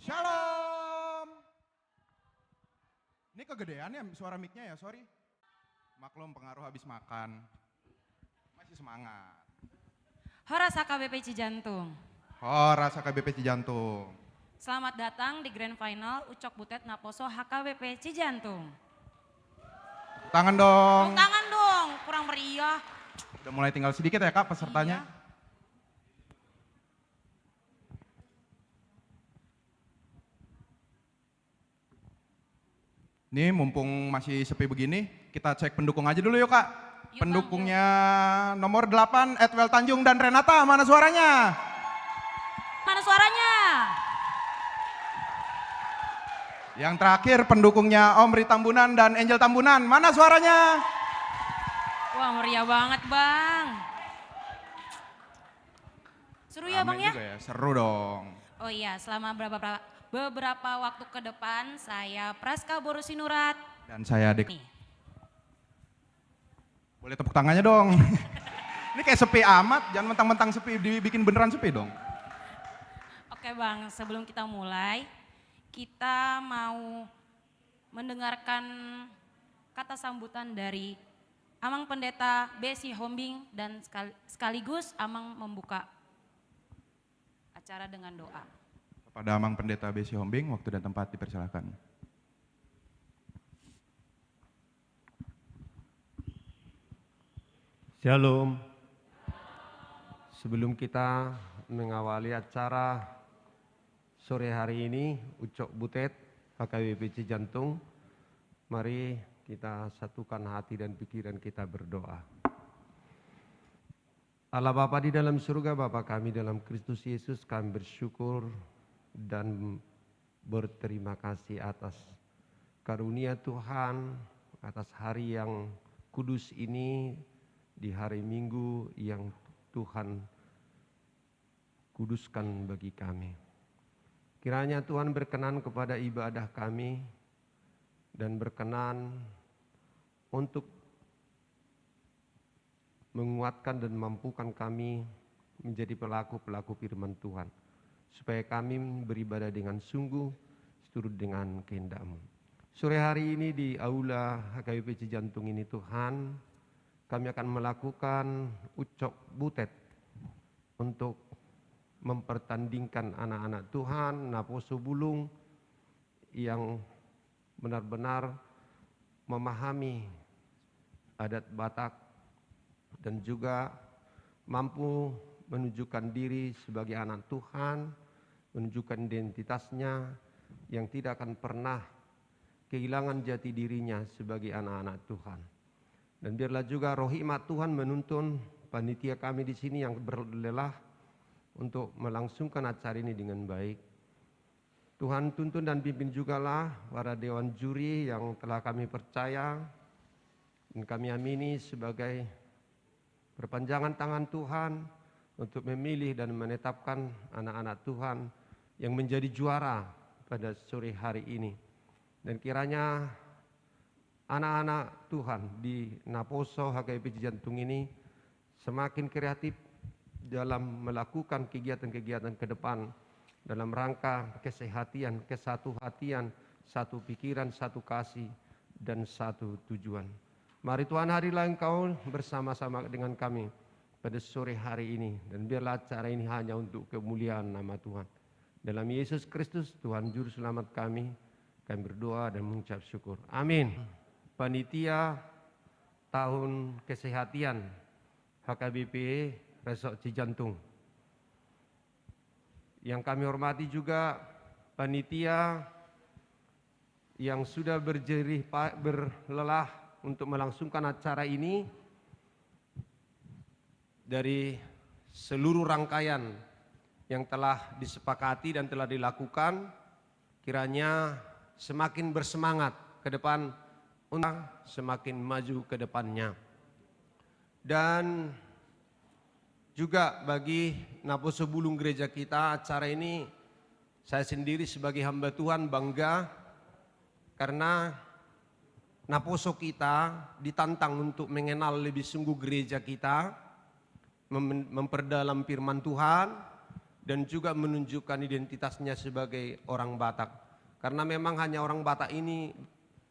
Shalom. Ini kegedean ya suara mic-nya ya, sorry. Maklum pengaruh habis makan. Masih semangat. Horas HKBP Cijantung. Horas HKBP Cijantung. Selamat datang di Grand Final Ucok Butet Naposo HKBP Cijantung. Tangan dong. Tepuk tangan dong, kurang meriah. Udah mulai tinggal sedikit ya Kak pesertanya. Iya. Nih mumpung masih sepi begini, kita cek pendukung aja dulu yuk Kak. Yuk, Pendukungnya Bang, nomor 8, Edwel Tanjung dan Renata, mana suaranya? mana suaranya? Yang terakhir pendukungnya Omri Tambunan dan Angel Tambunan, mana suaranya? Wah meriah banget Bang. Seru ya Bang Rame ya? juga ya? Seru dong. Oh iya, selama beberapa waktu ke depan saya Praska Borusinurat. Dan saya Dek. Nih. Boleh tepuk tangannya dong. Ini kayak sepi amat, jangan mentang-mentang sepi, dibikin beneran sepi dong. Oke Bang, sebelum kita mulai, kita mau mendengarkan kata sambutan dari Amang Pendeta Besi Hombing dan sekaligus Amang membuka acara dengan doa. Kepada Amang Pendeta Besi Hombing, waktu dan tempat dipersilakan. Shalom. Sebelum kita mengawali acara sore hari ini, Ucok Butet, HKBP Cijantung, mari kita satukan hati dan pikiran kita berdoa. Allah Bapa di dalam surga, Bapa kami dalam Kristus Yesus, kami bersyukur dan berterima kasih atas karunia Tuhan, atas hari yang kudus ini, di hari Minggu yang Tuhan kuduskan bagi kami. Kiranya Tuhan berkenan kepada ibadah kami dan berkenan untuk menguatkan dan mampukan kami menjadi pelaku-pelaku firman Tuhan. Supaya kami beribadah dengan sungguh seturut dengan kehendak-Mu. Sore hari ini di Aula HKBP Cijantung ini Tuhan, kami akan melakukan Ucok Butet untuk mempertandingkan anak-anak Tuhan, Naposo Bulung yang benar-benar memahami adat Batak dan juga mampu menunjukkan diri sebagai anak Tuhan, menunjukkan identitasnya yang tidak akan pernah kehilangan jati dirinya sebagai anak-anak Tuhan. Dan biarlah juga roh hikmat Tuhan menuntun panitia kami di sini yang berlelah untuk melangsungkan acara ini dengan baik. Tuhan tuntun dan pimpin jugalah para dewan juri yang telah kami percaya dan kami amini sebagai perpanjangan tangan Tuhan untuk memilih dan menetapkan anak-anak Tuhan yang menjadi juara pada sore hari ini. Dan kiranya anak-anak Tuhan di Naposo HKBP Cijantung ini semakin kreatif dalam melakukan kegiatan-kegiatan ke depan dalam rangka kesehatan, kesatu hatian, satu pikiran, satu kasih, dan satu tujuan. Mari Tuhan hadilah Engkau bersama-sama dengan kami pada sore hari ini. Dan biarlah acara ini hanya untuk kemuliaan nama Tuhan. Dalam Yesus Kristus Tuhan Juru Selamat kami berdoa dan mengucap syukur. Amin. Panitia Tahun Kesehatan HKBP Resort Cijantung. Yang kami hormati juga panitia yang sudah berlelah untuk melangsungkan acara ini dari seluruh rangkaian yang telah disepakati dan telah dilakukan, kiranya semakin bersemangat ke depan untuk semakin maju ke depannya. Dan juga bagi Naposo Bulung gereja kita, acara ini saya sendiri sebagai hamba Tuhan bangga karena Naposo kita ditantang untuk mengenal lebih sungguh gereja kita, memperdalam firman Tuhan, dan juga menunjukkan identitasnya sebagai orang Batak. Karena memang hanya orang Batak ini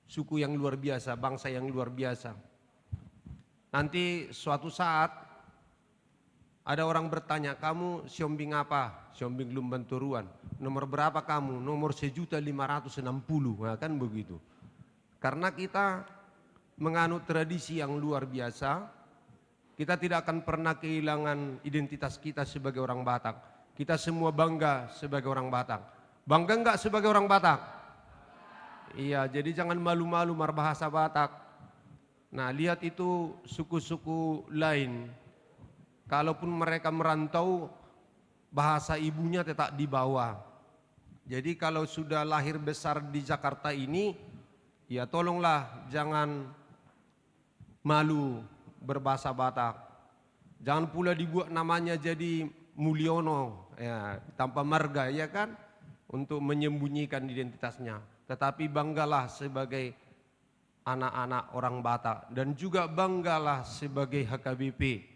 suku yang luar biasa, bangsa yang luar biasa. Nanti suatu saat ada orang bertanya, kamu siombing apa? Siombing Lumban Turuan. Nomor berapa kamu? Nomor 1.560.000, nah, kan begitu. Karena kita menganut tradisi yang luar biasa, kita tidak akan pernah kehilangan identitas kita sebagai orang Batak. Kita semua bangga sebagai orang Batak. Bangga enggak sebagai orang Batak? Iya, jadi jangan malu-malu berbahasa Batak. Nah, lihat itu suku-suku lain. Kalaupun mereka merantau, bahasa ibunya tetap dibawa. Jadi kalau sudah lahir besar di Jakarta ini, ya tolonglah jangan malu berbahasa Batak. Jangan pula dibuat namanya jadi Mulyono, ya, tanpa marga, ya kan, untuk menyembunyikan identitasnya. Tetapi banggalah sebagai anak-anak orang Batak dan juga banggalah sebagai HKBP.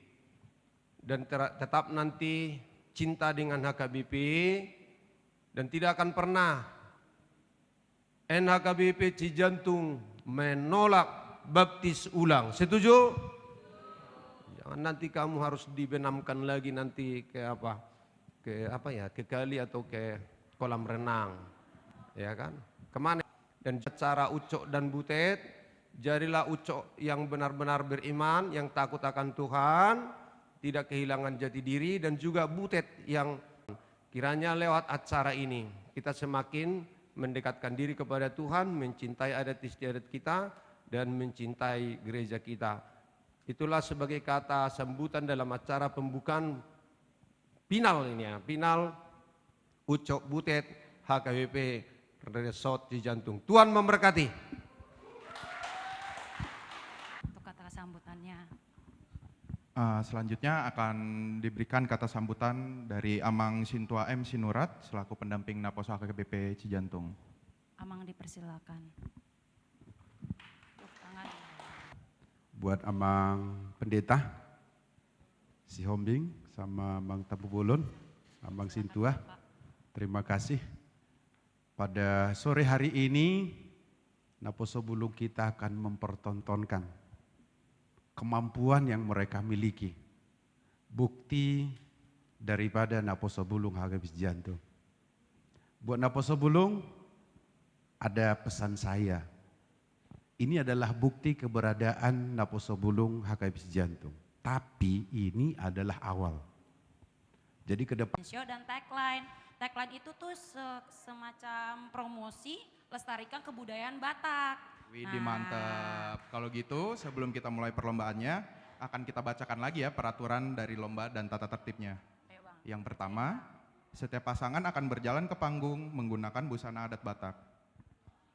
Dan tetap nanti cinta dengan HKBP dan tidak akan pernah NHKBP Cijantung menolak baptis ulang. Setuju? Jangan nanti kamu harus dibenamkan lagi nanti ke kali atau ke kolam renang, ya kan? Kemana? Dan cara Ucok dan Butet, jadilah Ucok yang benar-benar beriman, yang takut akan Tuhan, tidak kehilangan jati diri, dan juga Butet yang kiranya lewat acara ini kita semakin mendekatkan diri kepada Tuhan, mencintai adat istiadat kita, dan mencintai gereja kita. Itulah sebagai kata sambutan dalam acara pembukaan final ini ya, final Ucok Butet HKBP Resort Cijantung. Tuhan memberkati. Untuk kata sambutannya. Selanjutnya akan diberikan kata sambutan dari Amang Sintua M. Sinurat selaku pendamping Naposo HKBP Cijantung. Amang dipersilakan. Tangan. Buat Amang Pendeta, si Hombing sama Bang Tapu Bolon, Amang Sintua, terima kasih. Pada sore hari ini, Naposo Bulung kita akan mempertontonkan kemampuan yang mereka miliki. Bukti daripada Naposo Bulung HKBP Cijantung. Buat Naposo Bulung, ada pesan saya. Ini adalah bukti keberadaan Naposo Bulung HKBP Cijantung. Tapi ini adalah awal. Jadi ke depan. Show dan tagline. Tagline itu tuh semacam promosi lestarikan kebudayaan Batak. Widih, mantap. Kalau gitu sebelum kita mulai perlombaannya akan kita bacakan lagi ya peraturan dari lomba dan tata tertibnya. Ayo, Bang. Yang pertama, setiap pasangan akan berjalan ke panggung menggunakan busana adat Batak.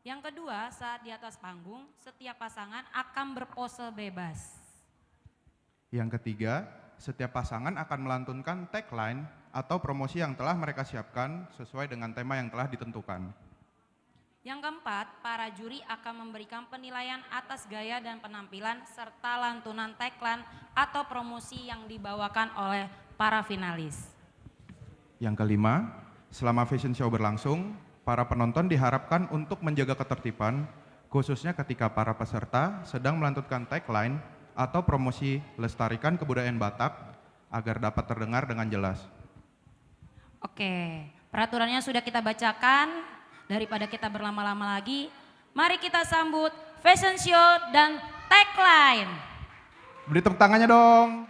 Yang kedua, saat di atas panggung, setiap pasangan akan berpose bebas. Yang ketiga, setiap pasangan akan melantunkan tagline atau promosi yang telah mereka siapkan sesuai dengan tema yang telah ditentukan. Yang keempat, para juri akan memberikan penilaian atas gaya dan penampilan serta lantunan tagline atau promosi yang dibawakan oleh para finalis. Yang kelima, selama fashion show berlangsung, para penonton diharapkan untuk menjaga ketertiban, khususnya ketika para peserta sedang melantunkan tagline atau promosi lestarikan kebudayaan Batak agar dapat terdengar dengan jelas. Oke, peraturannya sudah kita bacakan. Daripada kita berlama-lama lagi, mari kita sambut fashion show dan tagline. Beri tepuk tangannya dong.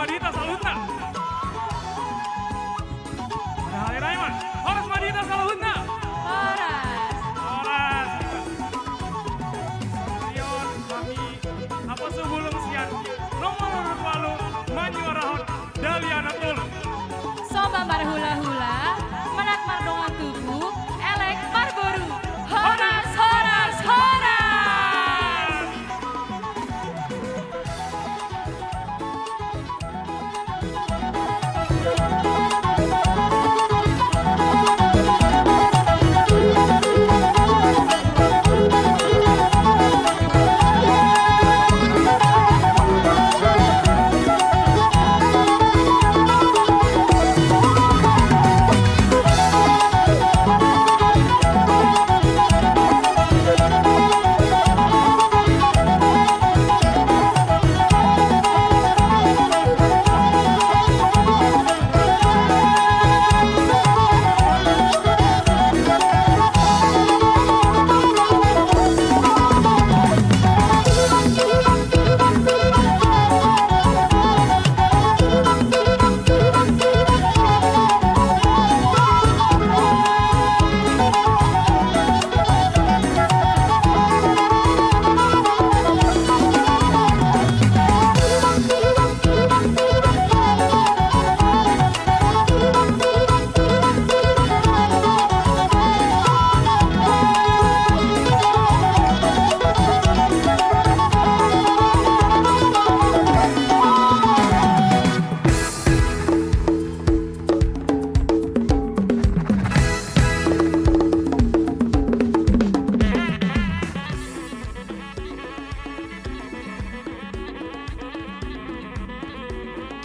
Madita Salutna. Ada Hale Raiman. Horas Madita Salutna. Horas. Horas. Rion kami apa sebelum sian. Nomor urut walu Manyuarahon Daliana Tul. Soba marhula-hula, menat mardongan tubuh, elek marboru. Horas, horas, horas.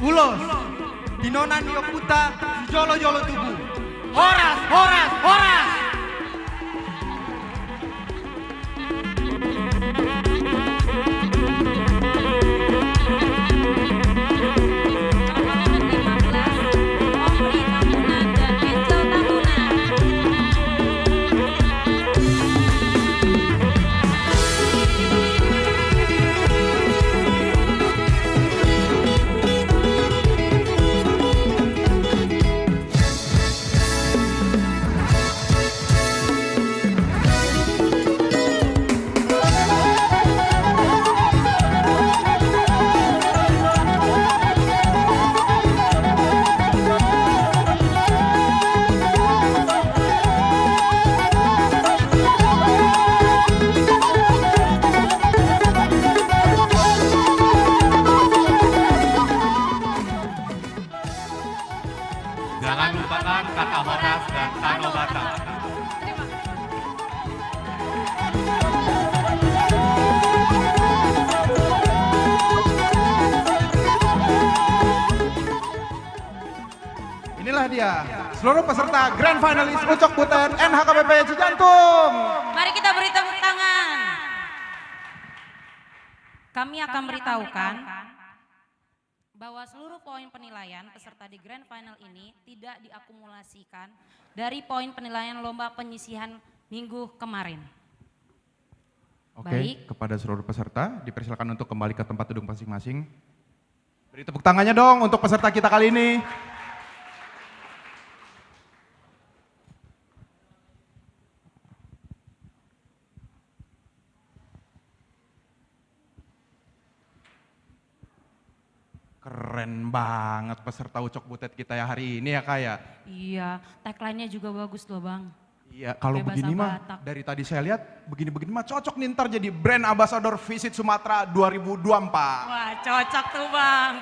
Ulos, dinonan yokuta, jolo-jolo tubuh. Horas, horas, horas. Nomor 15, Omri Tambunan dan Angel Tambunan. Jangan lupakan kata Horas dan Tanobata. Inilah dia, seluruh peserta Grand Finalis Ucok Butet NHKBP Cijantung. Mari kita beri tepuk tangan. Kami akan beritahukan bahwa seluruh poin penilaian peserta di Grand Final ini tidak diakumulasikan dari poin penilaian lomba penyisihan minggu kemarin. Oke, Baik. kepada seluruh peserta dipersilakan untuk kembali ke tempat duduk masing-masing. Beri tepuk tangannya dong untuk peserta kita kali ini. Keren banget peserta Ucok Butet kita ya hari ini ya Kak ya. Iya, tagline-nya juga bagus loh Bang. Iya, kalau Pakai begini bahasa mah Batak. dari tadi saya lihat begini-begini mah cocok nih ntar jadi brand ambassador Visit Sumatera 2024. Wah cocok tuh Bang,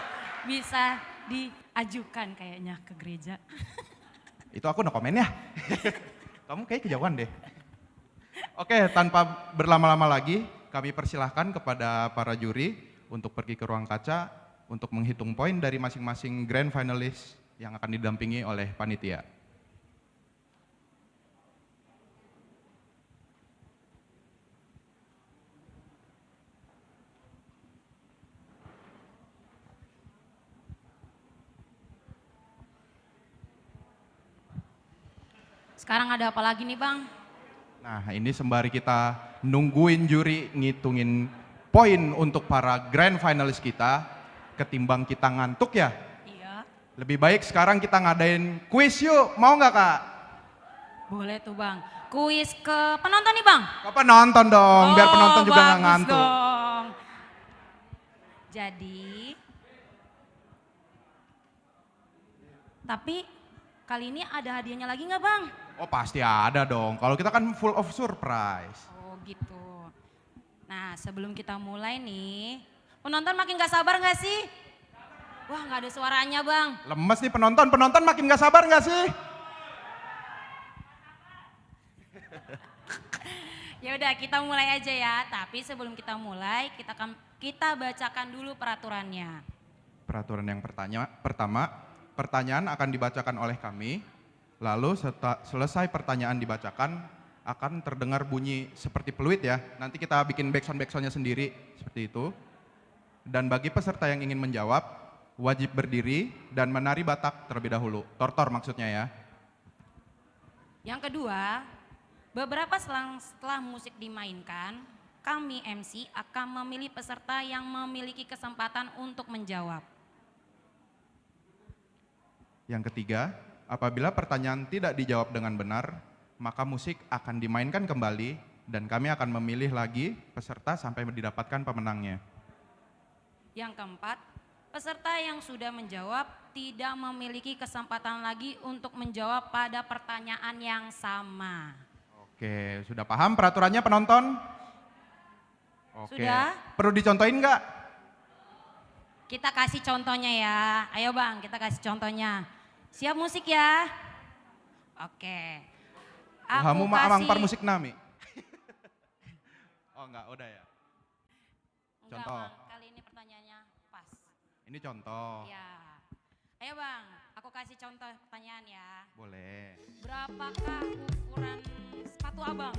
bisa diajukan kayaknya ke gereja. Itu aku no komen ya. Kamu kayak kejauhan deh. Oke, tanpa berlama-lama lagi, kami persilahkan kepada para juri untuk pergi ke ruang kaca untuk menghitung poin dari masing-masing grand finalis yang akan didampingi oleh panitia. Sekarang ada apa lagi nih Bang? Nah, ini sembari kita nungguin juri ngitungin poin untuk para grand finalis kita, ketimbang kita ngantuk ya. Iya. Lebih baik sekarang kita ngadain kuis yuk, mau nggak Kak? Boleh tuh Bang. Kuis ke penonton nih Bang. Kok penonton dong, biar penonton juga nggak bagus ngantuk. dong. Jadi, tapi kali ini ada hadiahnya lagi nggak Bang? Oh pasti ada dong, kalau kita kan full of surprise. Oh gitu. Nah sebelum kita mulai nih, penonton makin gak sabar gak sih? Wah gak ada suaranya Bang. Lemes nih penonton makin nggak sabar nggak sih? Ya udah kita mulai aja ya. Tapi sebelum kita mulai, kita bacakan dulu peraturannya. Peraturan yang pertama, pertanyaan akan dibacakan oleh kami, lalu selesai pertanyaan dibacakan, akan terdengar bunyi seperti peluit ya. Nanti kita bikin backsound-backsoundnya sendiri, seperti itu. Dan bagi peserta yang ingin menjawab, wajib berdiri dan menari Batak terlebih dahulu. Tortor maksudnya ya. Yang kedua, beberapa setelah musik dimainkan, kami MC akan memilih peserta yang memiliki kesempatan untuk menjawab. Yang ketiga, apabila pertanyaan tidak dijawab dengan benar, maka musik akan dimainkan kembali dan kami akan memilih lagi peserta sampai didapatkan pemenangnya. Yang keempat, peserta yang sudah menjawab tidak memiliki kesempatan lagi untuk menjawab pada pertanyaan yang sama. Oke, sudah paham peraturannya penonton? Oke. Sudah? Perlu dicontohin nggak? Kita kasih contohnya ya. Ayo Bang, kita kasih contohnya. Siap musik ya? Oke. Kamu amang par musik nami. Oh enggak, udah ya. Enggak, Contoh. Bang, kali ini pertanyaannya pas. Ini contoh. Ya. Ayo Bang, aku kasih contoh pertanyaan ya. Boleh. Berapakah ukuran sepatu Abang?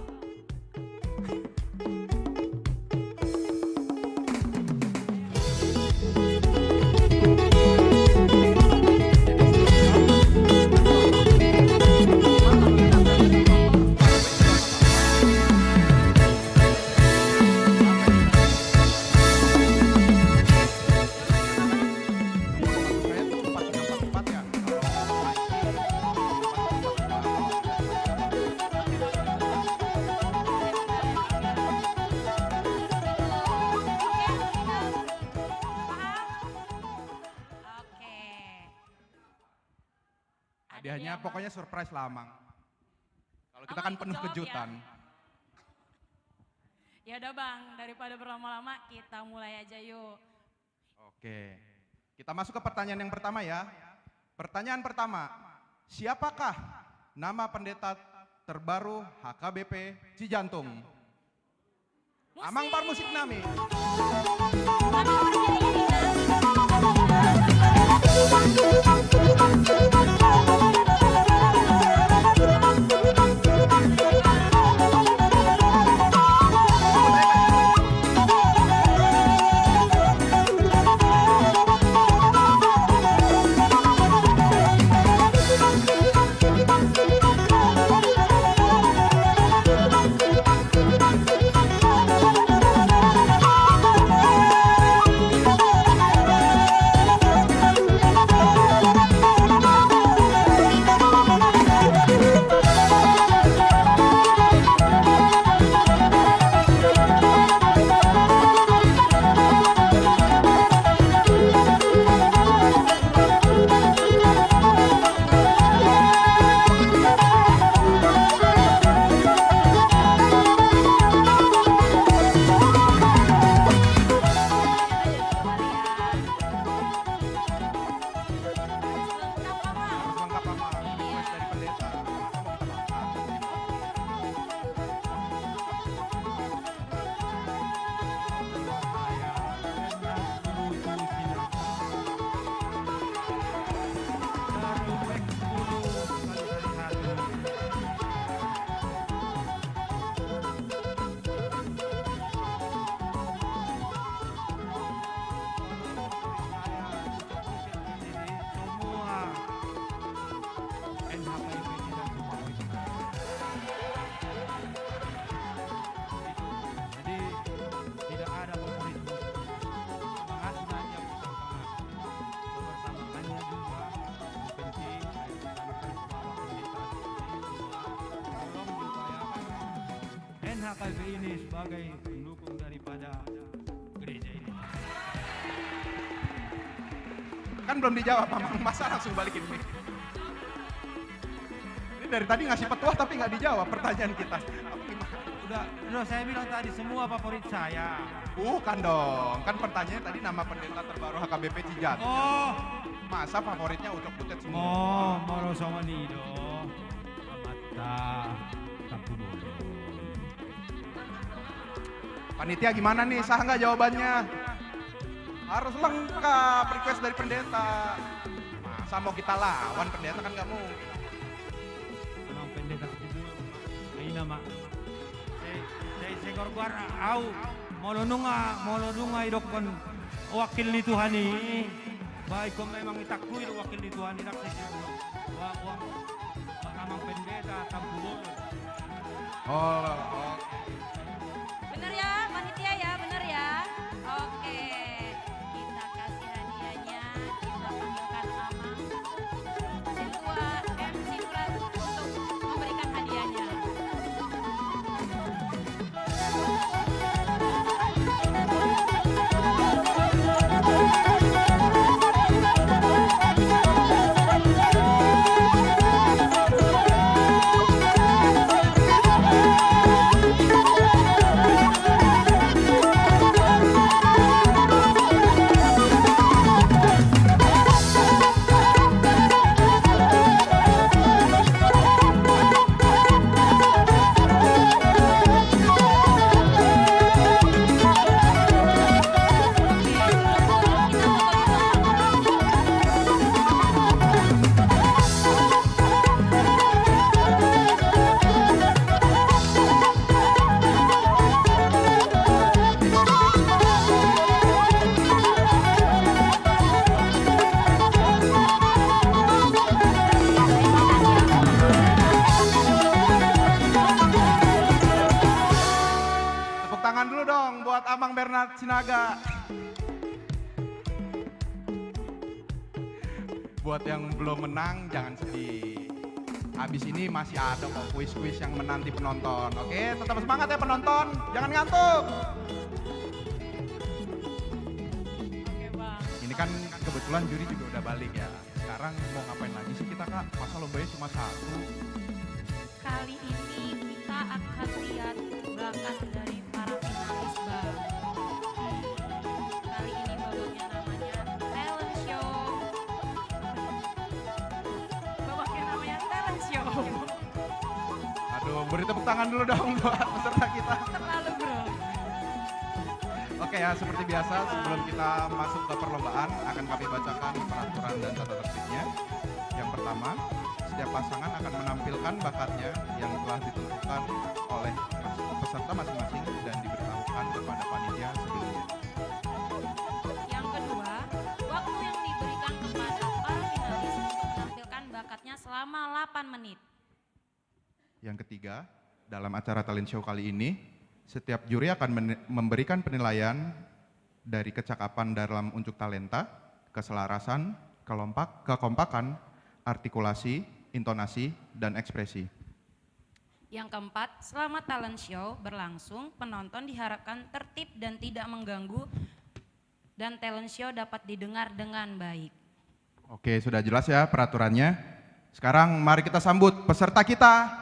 Saya tuh 4344 ya. Oke. Hadiahnya Bang. pokoknya surprise lah, Mang. Kalau kita Kamu kan ikut penuh jawab ya? kejutan. Ya udah Bang, daripada berlama-lama kita mulai aja yuk. Oke. Kita masuk ke pertanyaan yang pertama ya. Pertanyaan pertama, siapakah nama pendeta terbaru HKBP Cijantung? Amang par musik nami. Kami berdiri di HKB ini sebagai pendukung daripada gereja ini. Kan belum dijawab, masa langsung balikin nih. Ini dari tadi ngasih petuah tapi nggak dijawab pertanyaan kita. Apa gimana? Udah saya bilang tadi semua favorit saya. Bukan dong, kan pertanyaannya tadi nama pendeta terbaru HKBP Cijantung. Oh, Masa favoritnya Ucok Butet semua? Moro Somanido. Mata Tapu Bolo. Panitia gimana nih, sah nggak jawabannya? Harus lengkap request dari pendeta. Masa mau kita lawan pendeta kan nggak mau. Anong pendeta ketidu? Ay nama. Saya korkuar au molonunga idokon wakil ni Tuhan ini. Baik kung memang itakwil wakil ni Tuhan ini amang pendeta Tapu Bolo. Oh. Bener ya, panitia ya, bener ya. Oke, kita kasih hadiahnya, kita panggilkan Amang, Ketua MC Murat untuk memberikan hadiahnya. Tangan dulu dong buat Amang Bernard Sinaga. Buat yang belum menang jangan sedih. Habis ini masih ada kok kuis-kuis yang menanti penonton. Oke, tetap semangat ya penonton. Jangan ngantuk. Oke Bang. Ini kan kebetulan juri juga udah balik ya. Sekarang mau ngapain lagi sih kita Kak? Masa lombanya cuma satu? Kali ini kita akan lihat bakat dari para finalis Bang. Kali ini babaknya namanya talent show. Babaknya namanya talent show. Aduh, beri tepuk tangan dulu dong buat peserta kita. Terlalu bro. Oke ya, seperti biasa sebelum kita masuk ke perlombaan akan kami bacakan peraturan dan tata tertibnya. Yang pertama, setiap pasangan akan menampilkan bakatnya yang telah ditentukan oleh peserta masing-masing dan diberitahukan kepada panitia sebelumnya. Yang kedua, waktu yang diberikan kepada para finalis untuk menampilkan bakatnya selama 8 menit. Yang ketiga, dalam acara talent show kali ini, setiap juri akan memberikan penilaian dari kecakapan dalam unjuk talenta, keselarasan, kekompakan, artikulasi, intonasi, dan ekspresi. Yang keempat, selama talent show berlangsung, penonton diharapkan tertib dan tidak mengganggu dan talent show dapat didengar dengan baik. Oke, sudah jelas ya peraturannya. Sekarang mari kita sambut peserta kita.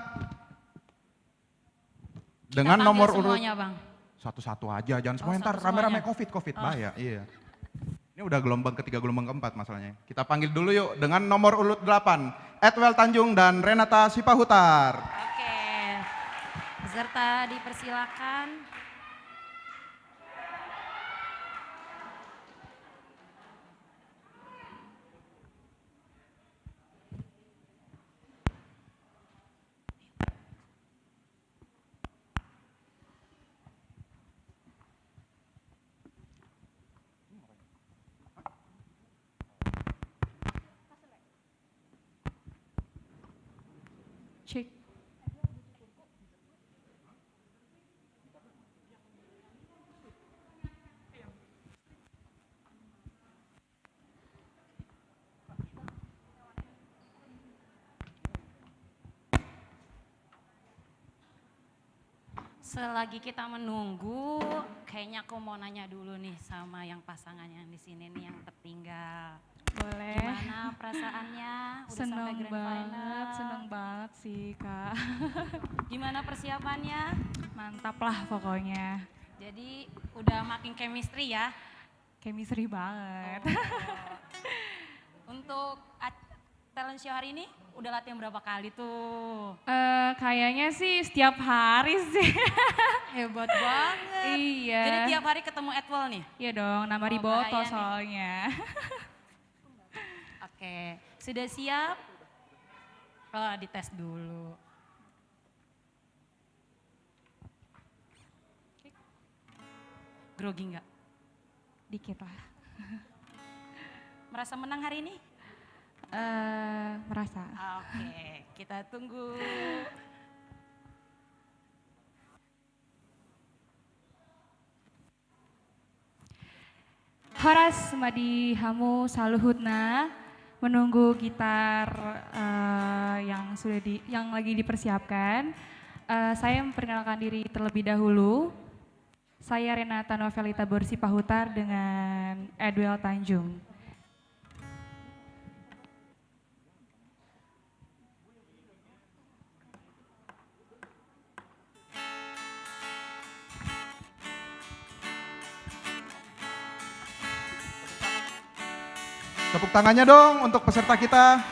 Dengan Kita panggil nomor urut semuanya, Bang. satu-satu aja, jangan semuanya ntar satu rame-rame semuanya. COVID Oh. bahaya. Iya. Ini udah gelombang ketiga, gelombang keempat masalahnya. Kita panggil dulu yuk dengan nomor urut 8, Edwel Tanjung dan Renata Sipahutar. Oke, peserta dipersilakan. Cek. Selagi kita menunggu, kayaknya aku mau nanya dulu nih sama yang pasangan yang di sini nih yang tertinggal. Boleh. Gimana perasaannya? Udah sampai grand final. Seneng banget sih Kak. Gimana persiapannya? Mantap lah pokoknya. Jadi udah makin chemistry ya? Chemistry banget. Untuk talent show hari ini udah latihan berapa kali tuh? Kayaknya sih setiap hari sih. Hebat banget. Iya. Jadi tiap hari ketemu Edwal nih? Iya dong, nama Riboto bahaya nih. soalnya. Oke, sudah siap? Oh, dites dulu. Grogi nggak? Dikit lah. Merasa menang hari ini? Merasa. Oke, kita tunggu. Horas Madi Hamu Saluhutna menunggu gitar yang lagi dipersiapkan. Saya memperkenalkan diri terlebih dahulu. Saya Renata Novelita Borsi Pahutar dengan Edwel Tanjung. Tepuk tangannya dong untuk peserta kita.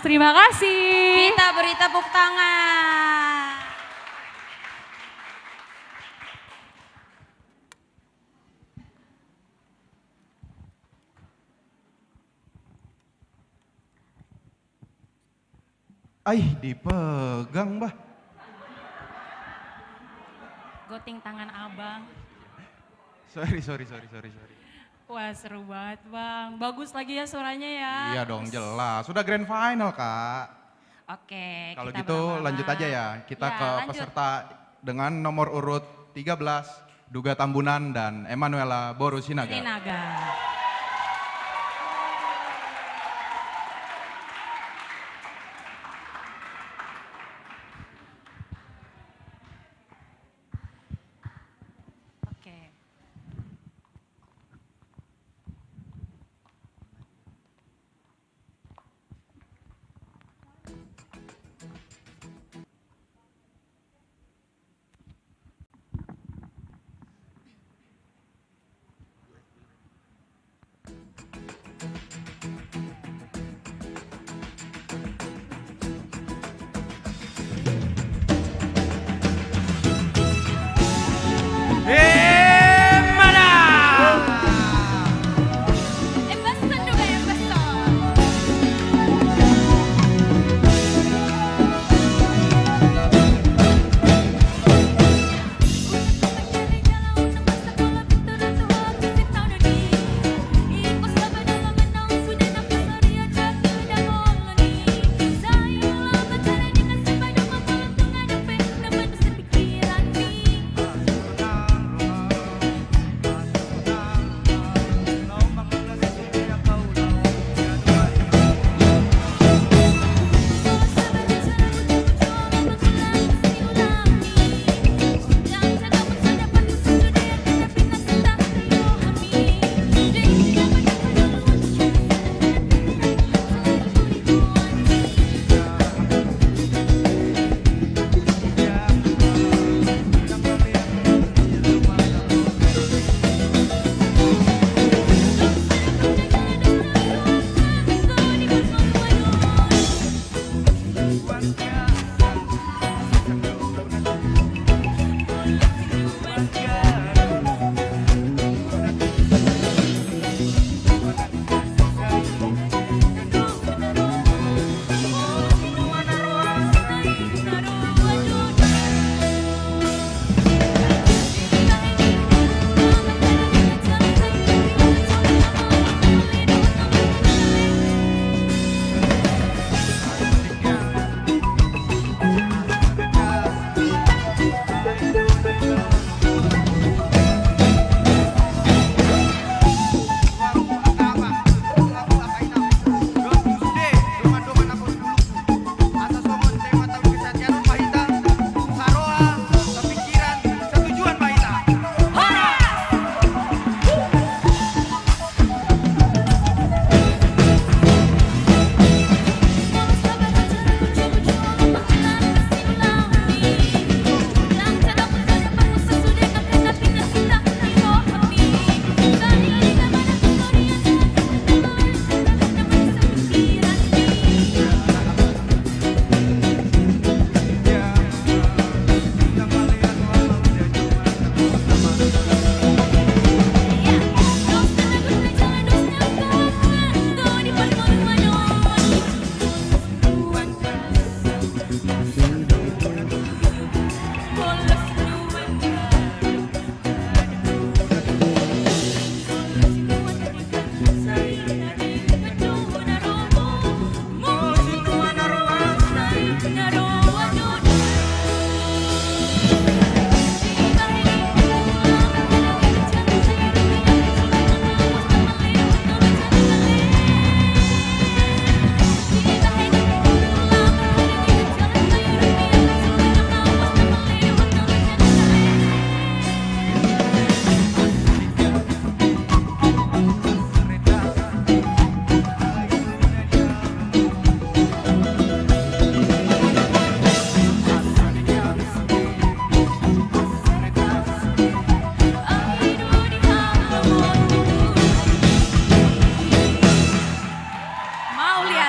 Terima kasih. Kita beri tepuk tangan. Dipegang, Bah. Goting tangan abang. Sorry. Wah seru banget bang. Bagus lagi ya suaranya ya. Iya dong, jelas. Sudah grand final, Kak. Oke. Kalau kita gitu berlama-lama. lanjut aja ya. Kita Ya, ke lanjut. peserta dengan nomor urut 13, Duga Tambunan dan Emanuela Borusinaga. Sinaga. Oke.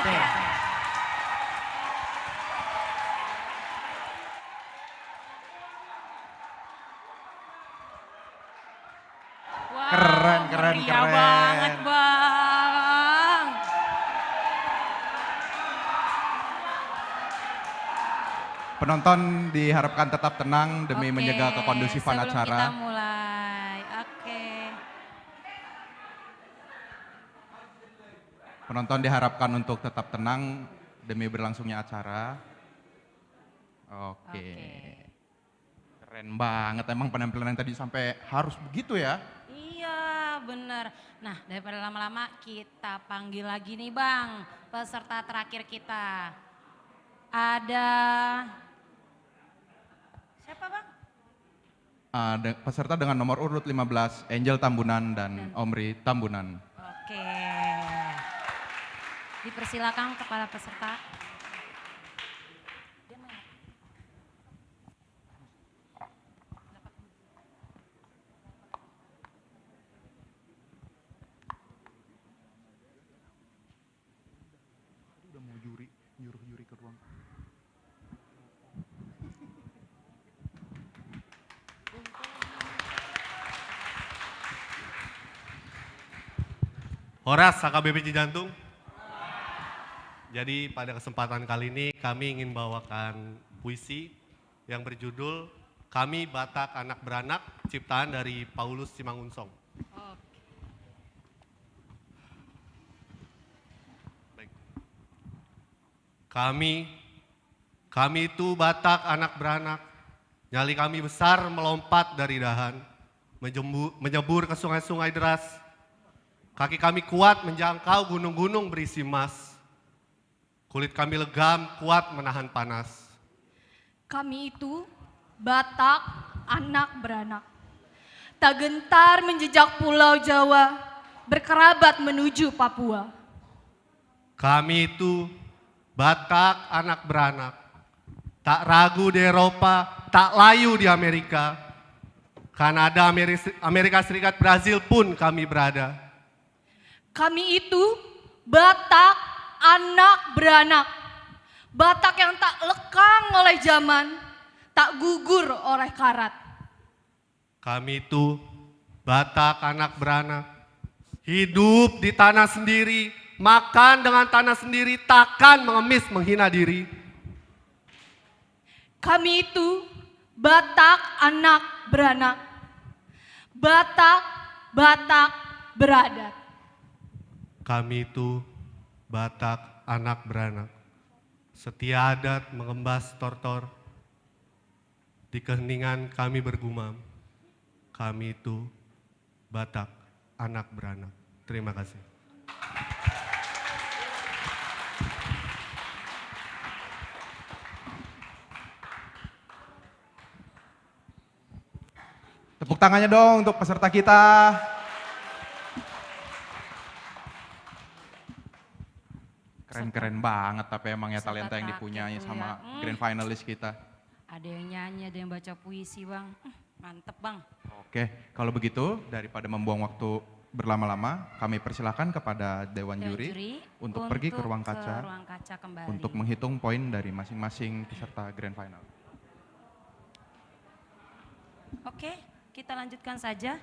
hati-hati. Wow, Keren, meriah banget, Bang. Penonton diharapkan tetap tenang demi Oke, menjaga kekondusifan sebelum acara. kita mulai. Oke. Penonton diharapkan untuk tetap tenang demi berlangsungnya acara. Oke. Keren banget emang penampilan yang tadi sampai harus begitu ya. Iya, bener. Nah, daripada lama-lama kita panggil lagi nih, Bang, peserta terakhir kita. Ada siapa, Bang? Peserta dengan nomor urut 15, Angel Tambunan dan Omri Tambunan. Oke. Dipersilakan kepada peserta. Udah mau nyuruh juri ke ruang. Horas HKBP Cijantung. Jadi pada kesempatan kali ini kami ingin bawakan puisi yang berjudul Kami Batak Anak Beranak, ciptaan dari Paulus Simangunsong. Baik. Kami itu Batak anak beranak, nyali kami besar melompat dari dahan, menyebur ke sungai-sungai deras. Kaki kami kuat menjangkau gunung-gunung berisi emas. Kulit kami legam, kuat menahan panas. Kami itu Batak anak beranak. Tak gentar menjejak pulau Jawa, berkerabat menuju Papua. Kami itu Batak anak beranak. Tak ragu di Eropa, tak layu di Amerika. Kanada, Amerika Serikat, Brazil pun kami berada. Kami itu Batak anak beranak. Batak yang tak lekang oleh zaman, tak gugur oleh karat. Kami itu Batak anak beranak. Hidup di tanah sendiri, makan dengan tanah sendiri, takkan mengemis menghina diri. Kami itu Batak anak beranak. Batak beradat. Kami itu Batak anak beranak. Setia adat mengembas tortor. Di keheningan kami bergumam. Kami itu Batak anak beranak. Terima kasih. Tepuk tangannya dong untuk peserta kita. Keren-keren banget tapi emang ya talenta yang dipunyai sama grand finalis kita. Ada yang nyanyi, ada yang baca puisi, Bang. Mantep, Bang. Oke, kalau begitu daripada membuang waktu berlama-lama, kami persilahkan kepada Dewan Juri untuk pergi ke ruang kaca, kembali. untuk menghitung poin dari masing-masing peserta grand final. Oke, kita lanjutkan saja.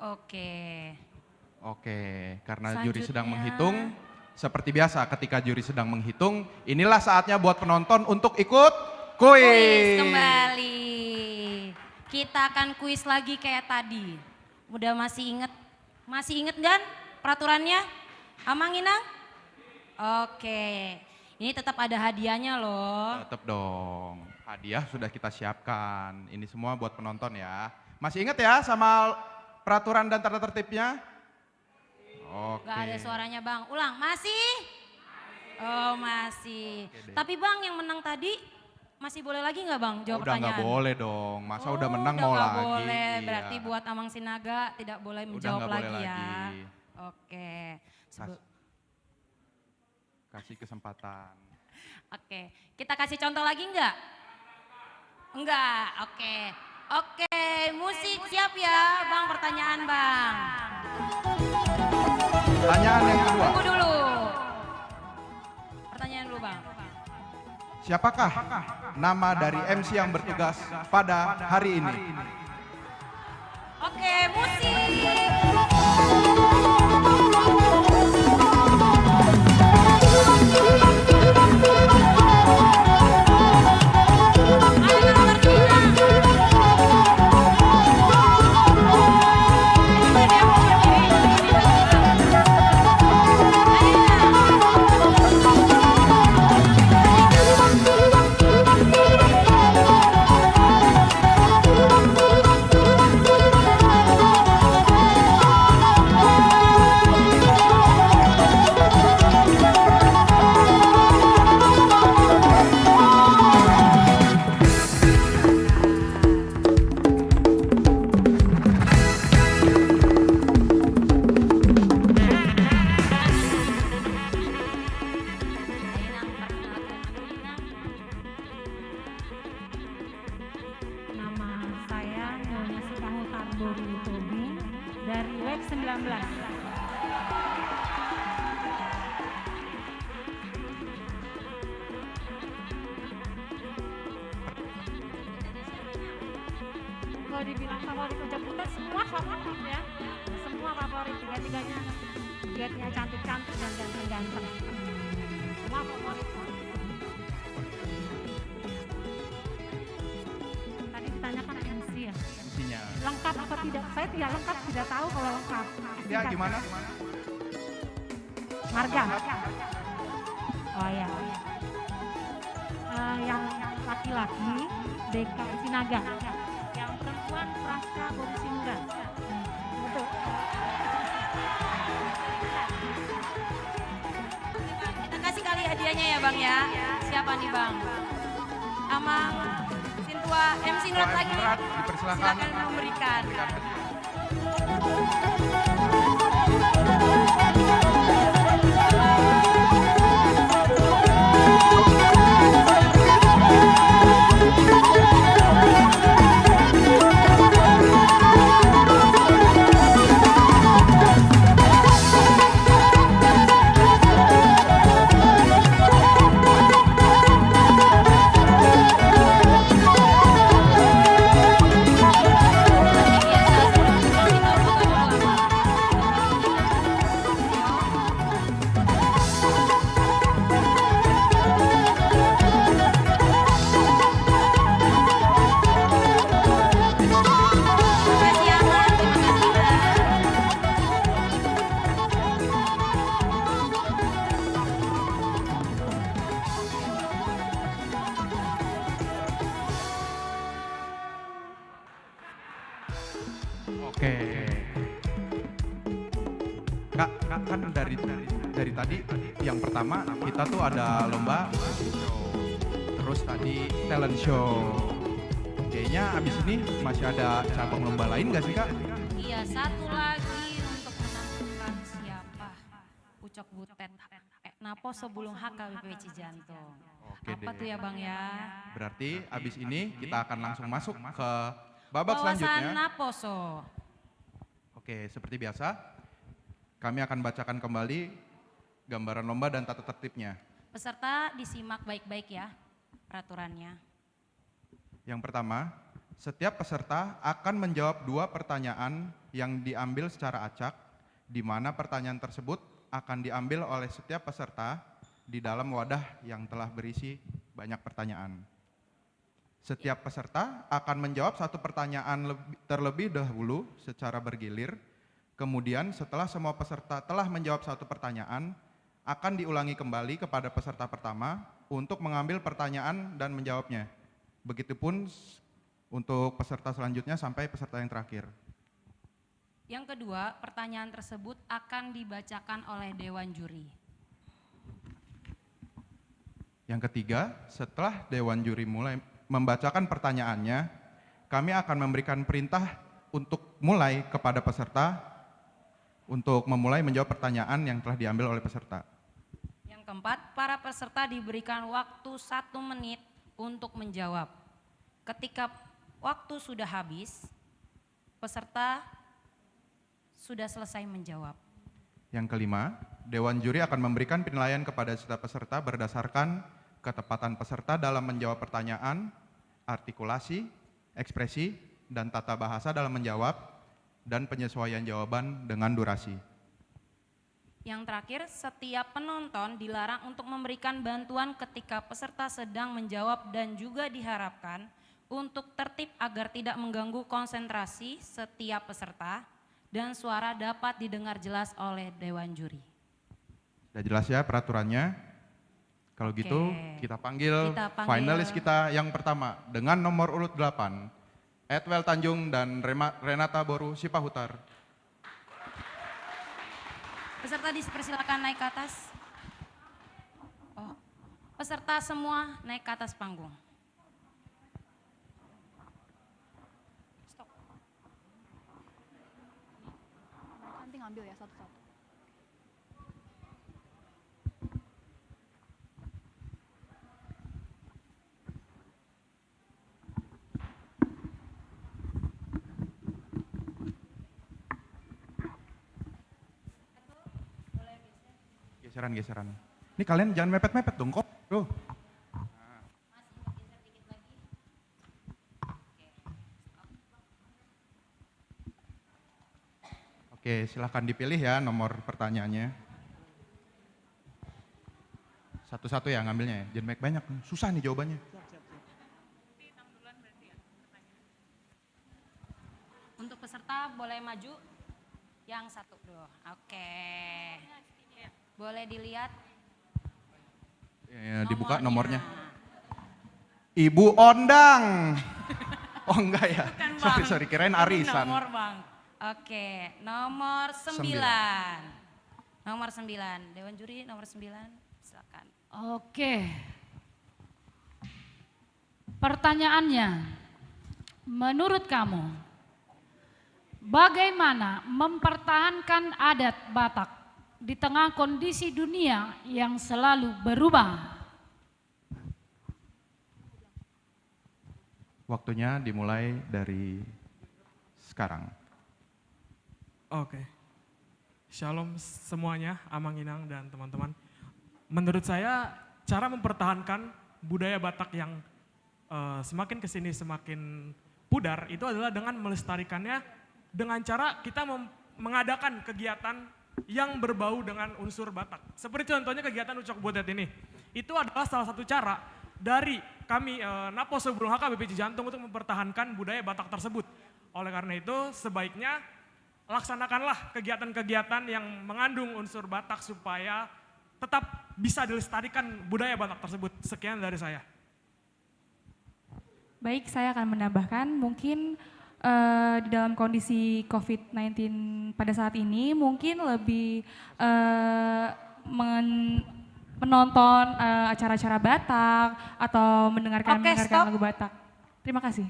Oke, Karena juri sedang menghitung, seperti biasa ketika juri sedang menghitung, inilah saatnya buat penonton untuk ikut kuis. Kembali. Kita akan kuis lagi kayak tadi. Udah masih inget kan peraturannya? Amang Inang? Oke, ini tetap ada hadiahnya loh. Tetap dong, hadiah sudah kita siapkan. Ini semua buat penonton ya. Masih inget ya sama peraturan dan tata tertibnya? Oke. Gak ada suaranya, Bang. Ulang, masih? Oh, masih. Tapi Bang yang menang tadi masih boleh lagi nggak, Bang, jawab pertanyaan? Udah nggak boleh dong, masa udah menang mau lagi. Boleh, Iya. berarti buat Amang Sinaga tidak boleh menjawab lagi ya. Oke. Kasih kesempatan. Oke, kita kasih contoh lagi nggak? Enggak, oke, musik siap ya, Bang, pertanyaan, Bang. Pertanyaan yang kedua. Tunggu dulu. Bang? Siapakah nama dari MC yang bertugas pada hari ini? Oke, musik. Nama saya Nyonya Supahutar Bori Tobing dari WEB 19. Kalau dibilang favorit Ucap Butet, semua favorit ya. Semua favorit, tiga-tiganya cantik-cantik dan ganteng-ganteng. Semua favorit. Tadi ditanyakan MC ya. MC-nya. Lengkap apa tidak? Saya tidak lengkap, tidak tahu kalau lengkap. Ya gimana? Marga. Oh ya. Yang laki-laki Deka Sinaga. Yang perempuan Praska Bobi Sinuran. Betul. Kita kasih kali hadiahnya ya Bang ya. Siapa nih Bang? Amang, Sintua, MC Nurat lagi. Dipersilakan. Silakan memberikan. Oke. Kak, kan dari tadi yang pertama kita tuh ada lomba fashion show. Terus tadi talent show. Kayaknya abis ini masih ada cabang lomba lain gak sih Kak? Iya, satu lagi untuk menentukan siapa Ucok Butet Napo sebelum HKBP Cijantung. Oke Apa deh. tuh ya Bang ya? Berarti abis ini kita akan langsung masuk ke babak Wawasan selanjutnya. Naposo. Oke, seperti biasa kami akan bacakan kembali gambaran lomba dan tata tertibnya. Peserta disimak baik-baik ya peraturannya. Yang pertama, setiap peserta akan menjawab 2 pertanyaan yang diambil secara acak, di mana pertanyaan tersebut akan diambil oleh setiap peserta di dalam wadah yang telah berisi banyak pertanyaan. Setiap peserta akan menjawab 1 pertanyaan terlebih dahulu secara bergilir, kemudian setelah semua peserta telah menjawab 1 pertanyaan, akan diulangi kembali kepada peserta pertama untuk mengambil pertanyaan dan menjawabnya. Begitupun untuk peserta selanjutnya sampai peserta yang terakhir. Yang kedua, pertanyaan tersebut akan dibacakan oleh Dewan Juri. Yang ketiga, setelah Dewan Juri mulai membacakan pertanyaannya, kami akan memberikan perintah untuk mulai kepada peserta untuk memulai menjawab pertanyaan yang telah diambil oleh peserta. Yang keempat, para peserta diberikan waktu 1 menit untuk menjawab. Ketika waktu sudah habis, peserta sudah selesai menjawab. Yang kelima, Dewan Juri akan memberikan penilaian kepada setiap peserta berdasarkan ketepatan peserta dalam menjawab pertanyaan, artikulasi, ekspresi, dan tata bahasa dalam menjawab, dan penyesuaian jawaban dengan durasi. Yang terakhir, setiap penonton dilarang untuk memberikan bantuan ketika peserta sedang menjawab dan juga diharapkan untuk tertib agar tidak mengganggu konsentrasi setiap peserta dan suara dapat didengar jelas oleh Dewan Juri. Sudah jelas ya peraturannya? Kalau gitu kita panggil finalis kita yang pertama dengan nomor urut 8, Edwel Tanjung dan Renata Boru Sipahutar. Peserta dipersilakan naik ke atas. Oh, peserta semua naik ke atas panggung. Stop. Nanti ngambil ya satu-satu. Geseran. Ini kalian jangan mepet-mepet dong kok. Tuh. Oke, silahkan dipilih ya nomor pertanyaannya. Satu-satu ya ngambilnya ya, jangan banyak, susah nih jawabannya. Untuk peserta boleh maju yang satu dulu. Oke. Boleh dilihat. Ya, dibuka nomornya. Ibu Ondang. Oh enggak ya. Sorry, kirain arisan. Nomor Bang. Oke, nomor 9. Nomor 9. Dewan Juri nomor 9. Silakan. Oke. Pertanyaannya, menurut kamu, bagaimana mempertahankan adat Batak di tengah kondisi dunia yang selalu berubah? Waktunya dimulai dari sekarang. Oke. Shalom semuanya, Amang Inang dan teman-teman. Menurut saya cara mempertahankan budaya Batak yang semakin kesini semakin pudar itu adalah dengan melestarikannya dengan cara kita mengadakan kegiatan yang berbau dengan unsur Batak. Seperti contohnya kegiatan Ucok Butet ini. Itu adalah salah satu cara dari kami Naposo Bulung HK BPJ Jantung untuk mempertahankan budaya Batak tersebut. Oleh karena itu sebaiknya laksanakanlah kegiatan-kegiatan yang mengandung unsur Batak supaya tetap bisa dilestarikan budaya Batak tersebut. Sekian dari saya. Baik, saya akan menambahkan mungkin di dalam kondisi COVID-19 pada saat ini mungkin lebih menonton acara-acara Batak atau mendengarkan lagu Batak. Terima kasih.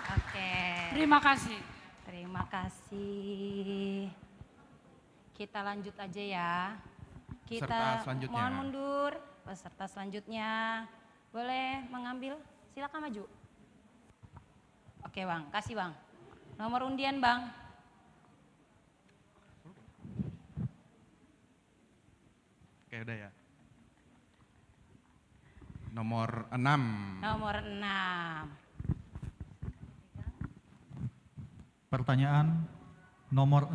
Oke. Terima kasih. Terima kasih. Kita lanjut aja ya. Kita mohon mundur. Peserta selanjutnya boleh mengambil. Silakan maju. Oke Bang, kasih Bang. Nomor undian Bang. Oke udah ya. Nomor 6. Nomor 6. Pertanyaan nomor 6.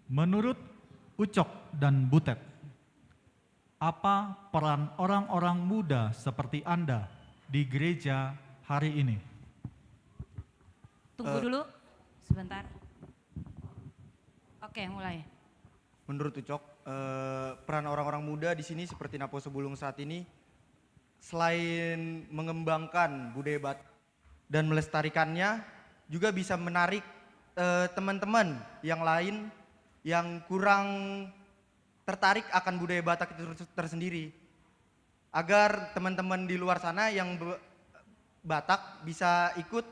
Menurut Ucok dan Butet, apa peran orang-orang muda seperti Anda di gereja hari ini? Tunggu dulu sebentar. Oke, mulai. Menurut Ucok, peran orang-orang muda di sini seperti Naposo Bulung saat ini, selain mengembangkan budaya Batak dan melestarikannya, juga bisa menarik teman-teman yang lain yang kurang tertarik akan budaya Batak itu tersendiri. Agar teman-teman di luar sana yang Batak bisa ikut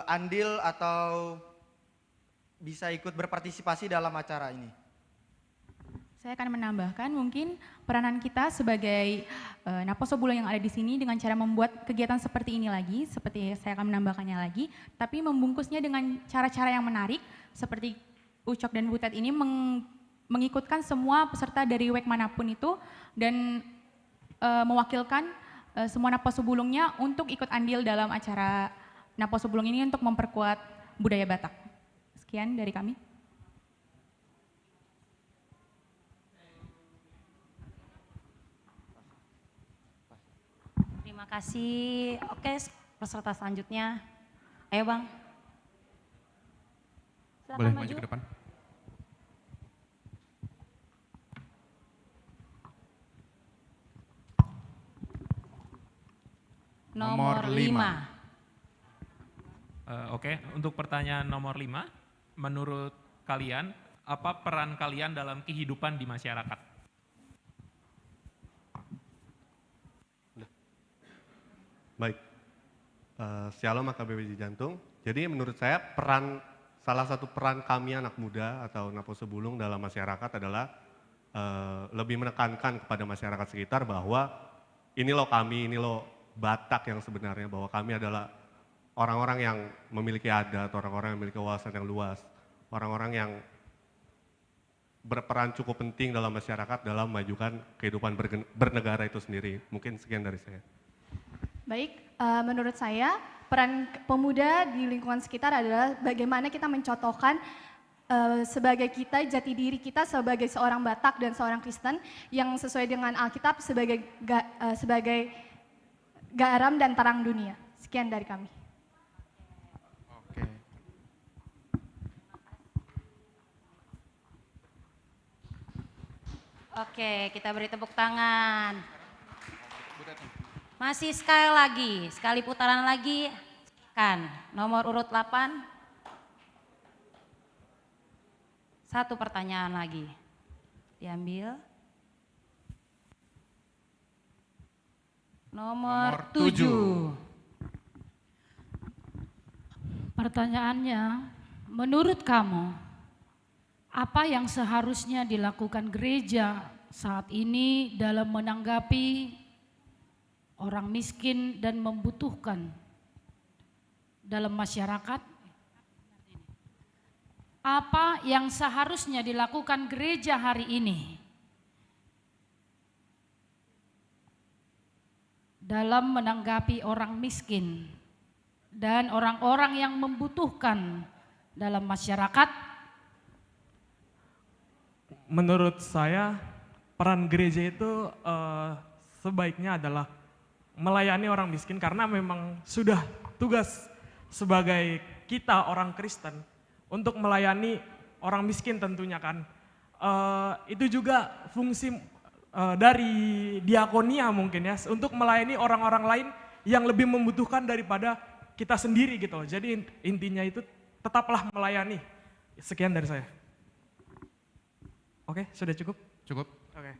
andil atau bisa ikut berpartisipasi dalam acara ini. Saya akan menambahkan mungkin peranan kita sebagai Naposo Bulung yang ada di sini dengan cara membuat kegiatan seperti ini lagi, seperti saya akan menambahkannya lagi, tapi membungkusnya dengan cara-cara yang menarik, seperti Ucok dan Butet ini mengikutkan semua peserta dari WEK manapun itu dan mewakilkan semua Naposo Bulungnya untuk ikut andil dalam acara Naposo Bulung ini untuk memperkuat budaya Batak. Sekian dari kami. Terima kasih. Oke, peserta selanjutnya. Ayo Bang. Silakan Boleh maju ke depan. Nomor 5. Oke, untuk pertanyaan nomor 5, menurut kalian, apa peran kalian dalam kehidupan di masyarakat? Baik, Shalom AKBP Jantung. Jadi menurut saya salah satu peran kami anak muda atau Naposo Bulung dalam masyarakat adalah lebih menekankan kepada masyarakat sekitar bahwa ini loh kami, ini loh Batak yang sebenarnya, bahwa kami adalah orang-orang yang memiliki adat, orang-orang yang memiliki wawasan yang luas, orang-orang yang berperan cukup penting dalam masyarakat dalam memajukan kehidupan bernegara itu sendiri. Mungkin sekian dari saya. Baik, menurut saya peran pemuda di lingkungan sekitar adalah bagaimana kita mencontohkan sebagai kita, jati diri kita sebagai seorang Batak dan seorang Kristen yang sesuai dengan Alkitab sebagai garam dan terang dunia. Sekian dari kami. Oke, kita beri tepuk tangan. Masih sekali putaran lagi. Kan, nomor urut 8. Satu pertanyaan lagi. Diambil. Nomor 7. Pertanyaannya, menurut kamu, apa yang seharusnya dilakukan gereja saat ini dalam menanggapi orang miskin dan membutuhkan dalam masyarakat? Apa yang seharusnya dilakukan gereja hari ini dalam menanggapi orang miskin dan orang-orang yang membutuhkan dalam masyarakat? Menurut saya peran gereja itu sebaiknya adalah melayani orang miskin karena memang sudah tugas sebagai kita orang Kristen untuk melayani orang miskin tentunya kan. Itu juga fungsi dari diakonia mungkin ya, untuk melayani orang-orang lain yang lebih membutuhkan daripada kita sendiri gitu. Jadi intinya itu tetaplah melayani. Sekian dari saya. Oke, sudah cukup? Cukup. Oke.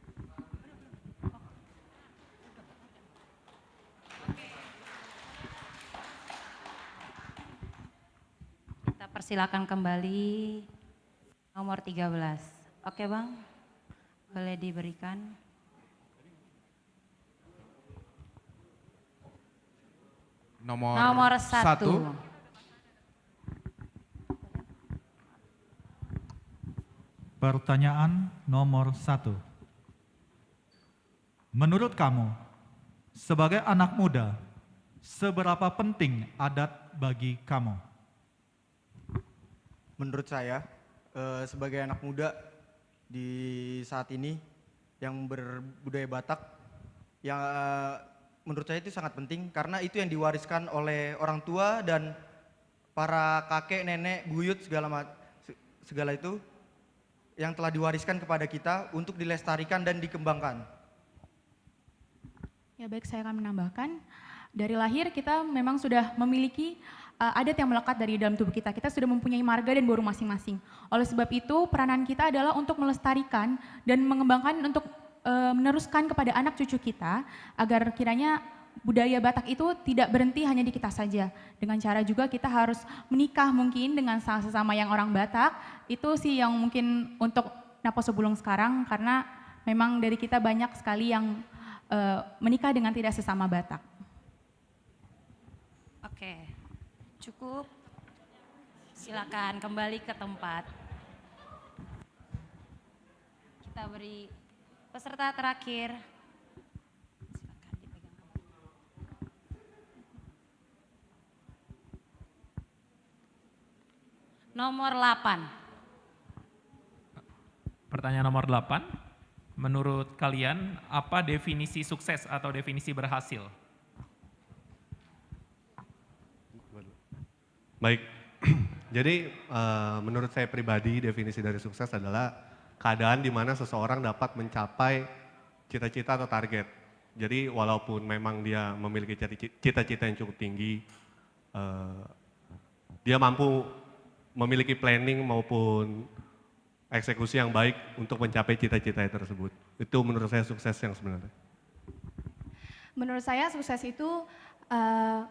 Kita persilakan kembali nomor 13. Oke Bang, boleh diberikan. Nomor 1. Pertanyaan nomor 1. Menurut kamu, sebagai anak muda, seberapa penting adat bagi kamu? Menurut saya, sebagai anak muda di saat ini yang berbudaya Batak, yang menurut saya itu sangat penting karena itu yang diwariskan oleh orang tua dan para kakek, nenek, buyut segala itu yang telah diwariskan kepada kita untuk dilestarikan dan dikembangkan. Ya baik, saya akan menambahkan, dari lahir kita memang sudah memiliki adat yang melekat dari dalam tubuh kita. Kita sudah mempunyai marga dan boru masing-masing. Oleh sebab itu, peranan kita adalah untuk melestarikan dan mengembangkan untuk meneruskan kepada anak cucu kita agar kiranya budaya Batak itu tidak berhenti hanya di kita saja. Dengan cara juga kita harus menikah mungkin dengan sesama yang orang Batak. Itu sih yang mungkin untuk Naposebulung sekarang karena memang dari kita banyak sekali yang menikah dengan tidak sesama Batak. Oke, cukup. Silakan kembali ke tempat. Kita beri peserta terakhir. Silakan dipegang. Nomor 8. Pertanyaan nomor 8. Menurut kalian, apa definisi sukses atau definisi berhasil? Baik, jadi menurut saya pribadi definisi dari sukses adalah keadaan di mana seseorang dapat mencapai cita-cita atau target. Jadi walaupun memang dia memiliki cita-cita yang cukup tinggi, dia mampu memiliki planning maupun eksekusi yang baik untuk mencapai cita-cita tersebut. Itu menurut saya sukses yang sebenarnya. Menurut saya sukses itu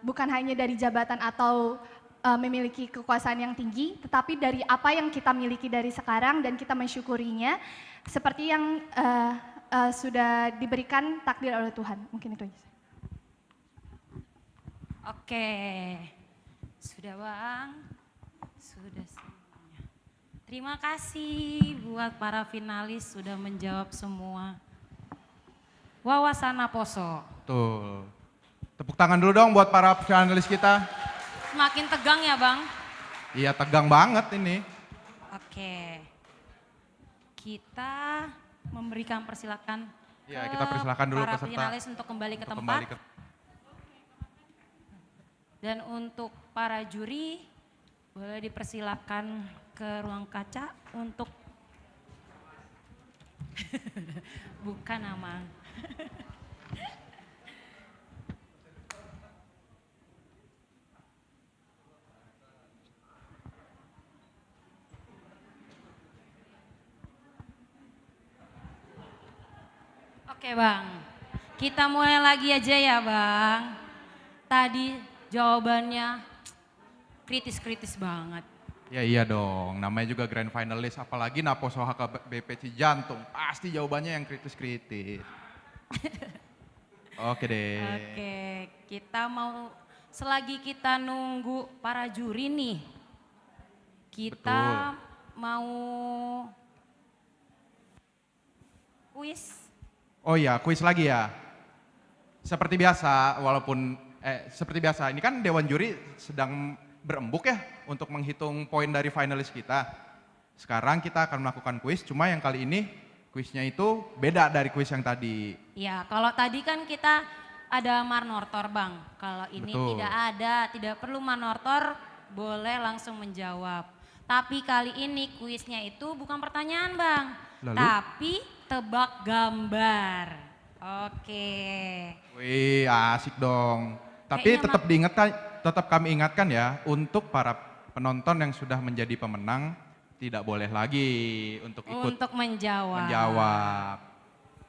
bukan hanya dari jabatan atau memiliki kekuasaan yang tinggi, tetapi dari apa yang kita miliki dari sekarang dan kita mensyukurinya seperti yang sudah diberikan takdir oleh Tuhan. Mungkin itu aja. Oke, sudah Bang, sudah semuanya. Terima kasih buat para finalis sudah menjawab semua. Wawasan Naposo. Tuh, tepuk tangan dulu dong buat para finalis kita. Semakin tegang ya Bang? Iya tegang banget ini. Oke, kita memberikan persilakan Ya, kita persilakan dulu para peserta finalis untuk kembali ke tempat. Dan untuk para juri, boleh dipersilakan ke ruang kaca untuk bukan Amang. Oke Bang, kita mulai lagi aja ya Bang. Tadi jawabannya kritis-kritis banget. Ya iya dong, namanya juga grand finalist, apalagi Naposo HKBP Cijantung, pasti jawabannya yang kritis-kritis. Oke deh. Oke, kita mau, selagi kita nunggu para juri nih, kita mau kuis. Oh iya, kuis lagi ya. Seperti biasa, seperti biasa, ini kan Dewan Juri sedang berembuk ya untuk menghitung poin dari finalis kita. Sekarang kita akan melakukan kuis, cuma yang kali ini kuisnya itu beda dari kuis yang tadi. Ya, kalau tadi kan kita ada Marnortor Bang. Kalau ini Betul. tidak ada, tidak perlu Marnortor, boleh langsung menjawab. Tapi kali ini kuisnya itu bukan pertanyaan Bang, Lalu? tapi tebak gambar. Oke. Wih, asik dong. Tapi Kayaknya tetap kami ingatkan ya, untuk para penonton yang sudah menjadi pemenang, tidak boleh lagi untuk ikut Untuk menjawab.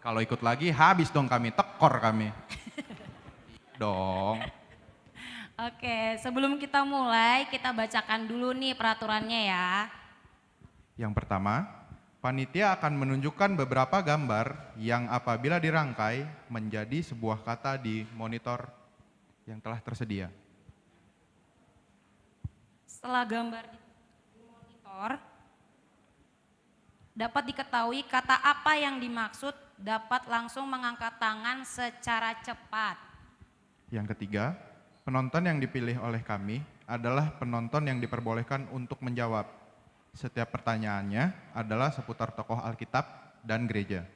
Kalau ikut lagi habis dong kami, tekor kami. dong. Oke, sebelum kita mulai, kita bacakan dulu nih peraturannya ya. Yang pertama, panitia akan menunjukkan beberapa gambar yang apabila dirangkai menjadi sebuah kata di monitor yang telah tersedia. Setelah gambar di monitor, dapat diketahui kata apa yang dimaksud, dapat langsung mengangkat tangan secara cepat. Yang ketiga, penonton yang dipilih oleh kami adalah penonton yang diperbolehkan untuk menjawab. Setiap pertanyaannya adalah seputar tokoh Alkitab dan gereja.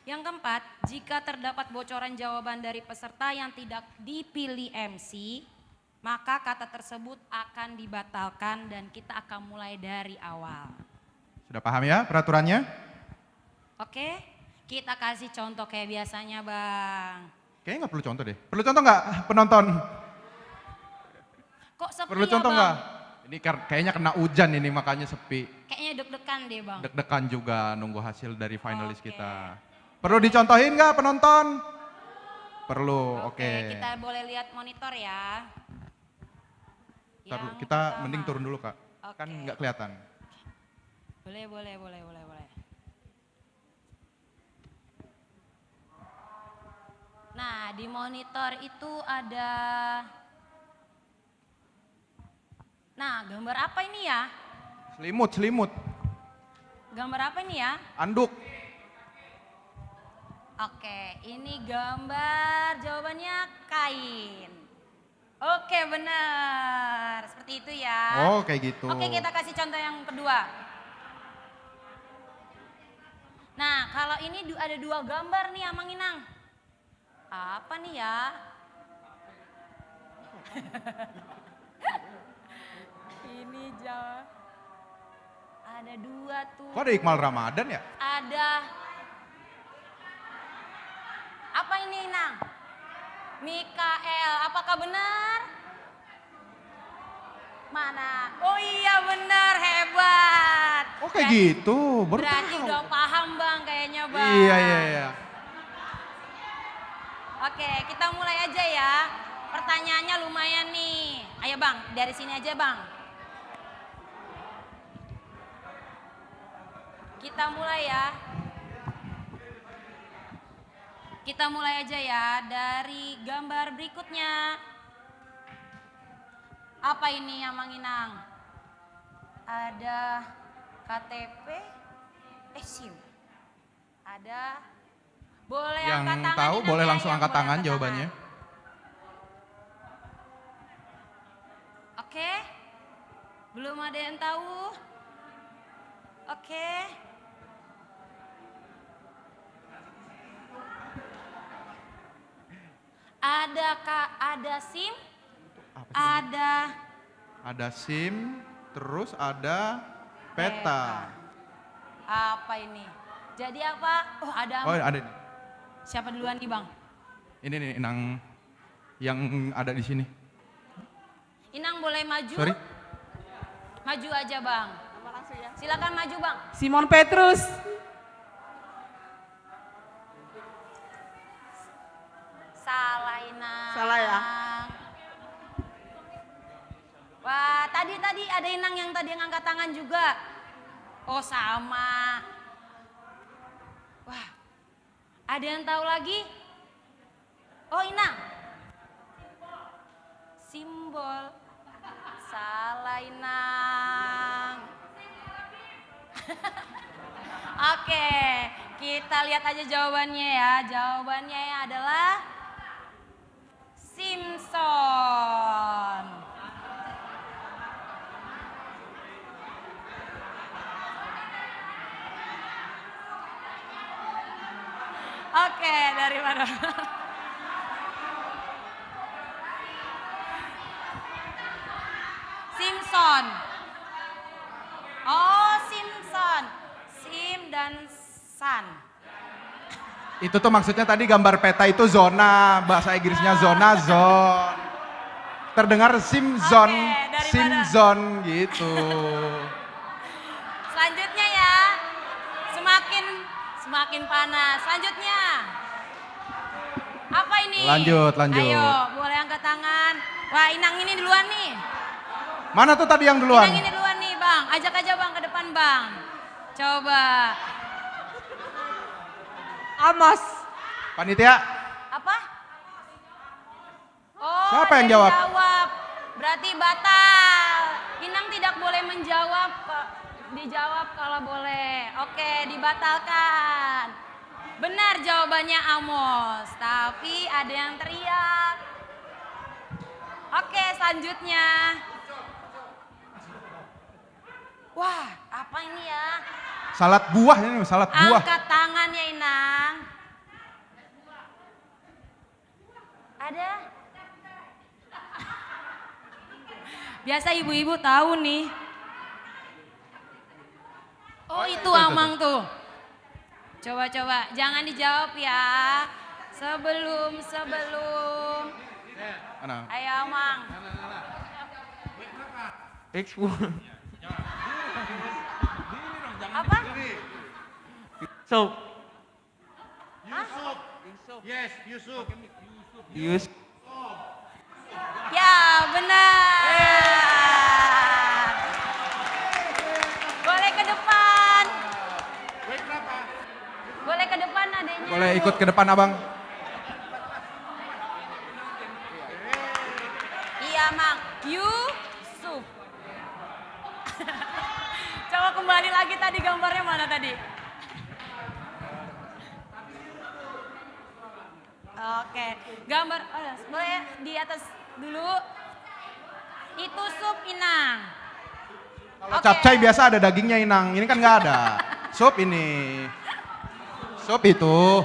Yang keempat, jika terdapat bocoran jawaban dari peserta yang tidak dipilih MC, maka kata tersebut akan dibatalkan dan kita akan mulai dari awal. Sudah paham ya peraturannya? Oke, kita kasih contoh kayak biasanya Bang. Kayaknya nggak perlu contoh deh. Perlu contoh nggak penonton? Kok sepi Perlu ya contoh Bang? nggak? Ini kayaknya kena hujan ini makanya sepi. Kayaknya deg-degan deh Bang. Deg-degan juga nunggu hasil dari finalis kita. Perlu dicontohin nggak penonton? Perlu, oke. Kita boleh lihat monitor ya. Kita mending turun dulu Kak, kan nggak kelihatan. Boleh. Nah, di monitor itu ada. Nah, gambar apa ini ya? Selimut. Gambar apa ini ya? Anduk. Oke, ini gambar jawabannya kain. Oke, benar. Seperti itu ya. Oh, kayak gitu. Oke, kita kasih contoh yang kedua. Nah, kalau ini ada 2 gambar nih, Amang Inang. Apa nih ya? Ini jawab. Ada 2 tuh. Kok ada Iqmal Ramadan ya? Ada. Apa ini, Inang? Mikael, apakah benar? Mana? Oh iya benar, hebat. Oh kayak gitu, baru Berarti tahu. udah paham Bang kayaknya Bang. Iya. Oke, kita mulai aja ya. Pertanyaannya lumayan nih. Ayo Bang, dari sini aja Bang. Kita mulai ya. Kita mulai aja ya dari gambar berikutnya. Apa ini Amang Inang? Ada KTP, SIM. Ada, boleh Yang angkat tangan. tahu Inang boleh ya, langsung yang angkat boleh tangan angkat jawabannya. Oke, belum ada yang tahu. Oke. Ada SIM, Ada SIM, terus ada peta. apa ini? Jadi apa? Oh ada. Oh ada nih. Siapa duluan nih Bang? Ini nih Inang yang ada di sini. Inang boleh maju? Sorry. Maju aja Bang. Silakan maju Bang. Simon Petrus. Salah Inang. Salah ya? Wah, tadi ada Inang yang tadi ngangkat tangan juga. Oh, sama. Wah. Ada yang tahu lagi? Oh, Inang. Simbol. Salah Inang. Oke, kita lihat aja jawabannya ya. Jawabannya adalah Simpson. Oke, dari mana? Simpson. Oh, Simpson. Sim dan San. Itu tuh maksudnya tadi gambar peta itu zona, bahasa Inggrisnya zona, zone. Terdengar sim zone gitu. Selanjutnya ya. Semakin panas. Selanjutnya. Apa ini? Lanjut. Ayo, boleh angkat tangan. Wah, Inang ini duluan nih. Mana tuh tadi yang duluan? Inang ini duluan nih, Bang. Ajak aja Bang ke depan, Bang. Coba. Amos. Panitia. Apa? Oh, Siapa yang ada jawab? Berarti batal. Inang tidak boleh menjawab. Dijawab kalau boleh. Oke, dibatalkan. Benar jawabannya Amos, tapi ada yang teriak. Oke, selanjutnya. Wah, apa ini ya? Salad buah ini, salad buah. Angkat tangan ya Inang. Ada? Biasa ibu-ibu tahu nih. Oh itu Amang tuh. Coba-coba, jangan dijawab ya. Sebelum. Mana? Ayo Amang. Apa? So. Yes, Yusuf. Ya benar. Boleh ke depan. Boleh ke depan adanya. Boleh ikut ke depan abang. Kembali lagi tadi gambarnya mana tadi? Oke, gambar, boleh di atas dulu. Itu sup inang. Kalau capcay biasa ada dagingnya Inang, ini kan nggak ada. Sup ini. Sup itu.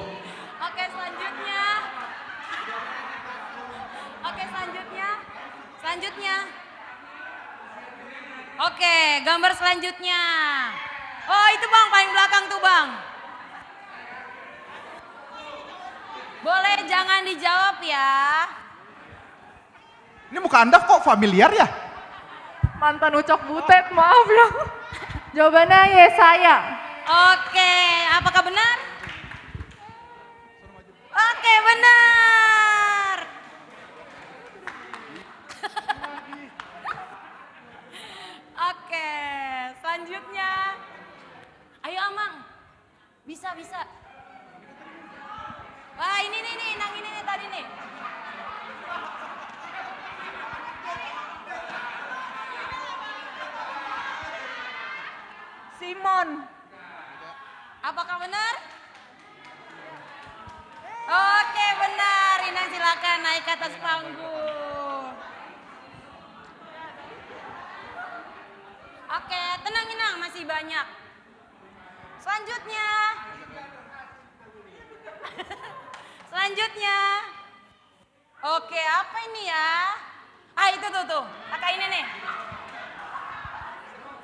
Oke, selanjutnya. Oke, selanjutnya. Selanjutnya. Oke, gambar selanjutnya. Oh, itu Bang, paling belakang tuh Bang. Boleh jangan dijawab ya. Ini muka Anda kok familiar ya? Mantan Ucok Butet, maaf ya. Jawabannya Yesaya. Oke, apakah benar? Oke, benar. Oke, selanjutnya. Ayo Amang. Bisa. Wah, ini nih, Inang ini nih tadi nih. Simon. Apakah benar? Oke, benar. Inang silakan naik ke atas panggung. Oke, tenang Inang, masih banyak. Selanjutnya. Selanjutnya. Oke, apa ini ya? Ah, itu tuh. Kakak ini nih.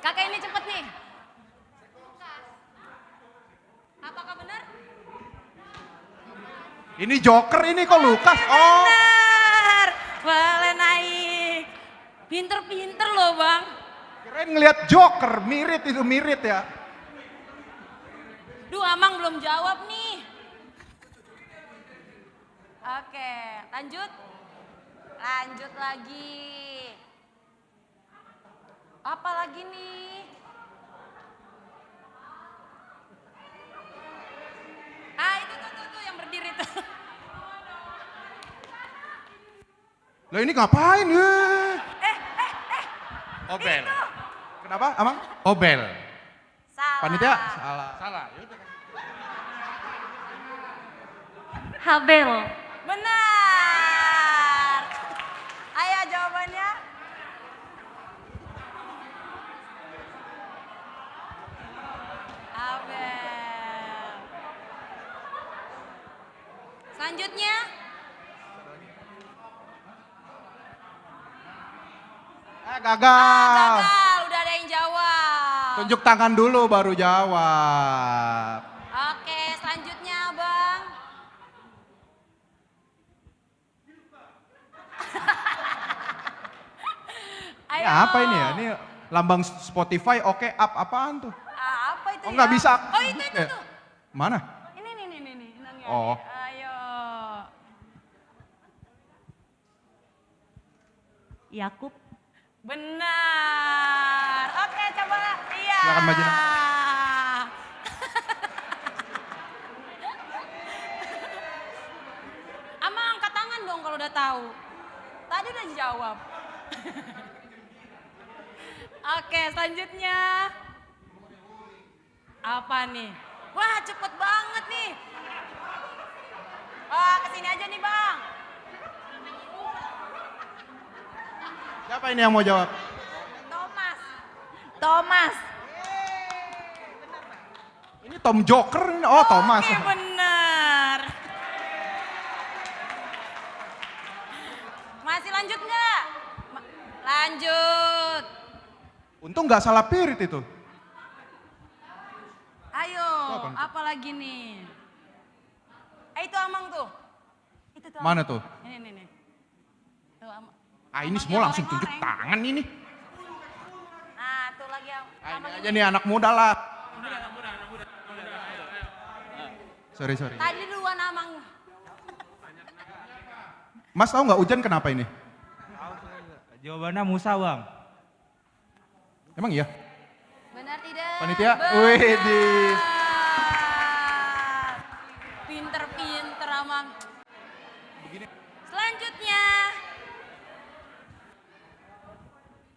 Kakak ini cepet nih. Apakah benar? Ini Joker ini kok Lukas? Oh. Benar. Boleh naik. Pinter-pinter loh Bang. Kirain ngelihat Joker, mirip ya. Duh, Amang belum jawab nih. Oke, lanjut. Lanjut lagi. Apa lagi nih? Ah, itu tuh yang berdiri tuh. Lah ini ngapain ya? Obel. Kenapa, Amang? Obel. Salah. Panitia? Salah. Habel. Benar. Ayo jawabannya. Abel. Selanjutnya. Gagal. Gagal, udah ada yang jawab. Tunjuk tangan dulu baru jawab. Oke, selanjutnya Bang. Ini apa ini ya? Ini lambang Spotify oke up apaan tuh? Apa itu Oh ya? nggak bisa. Oh itu tuh. Mana? Ini Inangnya. Oh. Ayo. Yakub. Benar. Oke, coba. Iya. Silakan maju. Amang angkat tangan dong kalau udah tahu. Tadi udah dijawab. Oke, selanjutnya. Apa nih? Wah, cepet banget nih. Wah, kesini aja nih Bang. Siapa ini yang mau jawab? Thomas. Ini Tom Joker. Oh, Thomas. Oke, benar. Masih lanjut nggak? Lanjut. Untung nggak salah pirit itu. Ayo, Apa? apa lagi nih? Itu Amang tuh. Itu tuh. Mana tuh? Ini. Tuh Amang. Ah ini semua langsung tunjuk tangan ini. Nah, tuh lagi Amang. Aja nih anak muda lah. Sorry. Tadi duluan Amang. Mas tahu nggak hujan kenapa ini? Jawabannya Musa, Bang. Emang iya? Benar tidak? Panitia? Benar. Widih. Pinter Amang. Selanjutnya.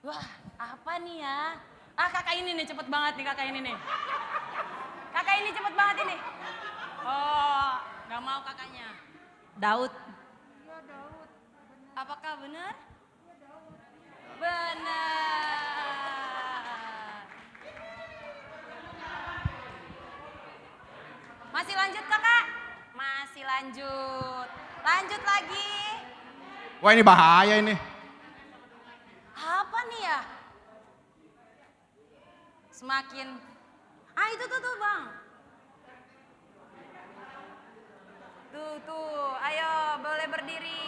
Wah, apa nih ya? Ah, kakak ini nih cepet banget nih, kakak ini nih. Kakak ini cepet banget ini. Oh, nggak mau kakaknya. Daud. Iya Daud. Apakah benar? Benar. Masih lanjut kakak? Masih lanjut. Lanjut lagi. Wah ini bahaya ini. Apa nih ya? Semakin. Ah itu tuh bang. Tuh. Ayo boleh berdiri.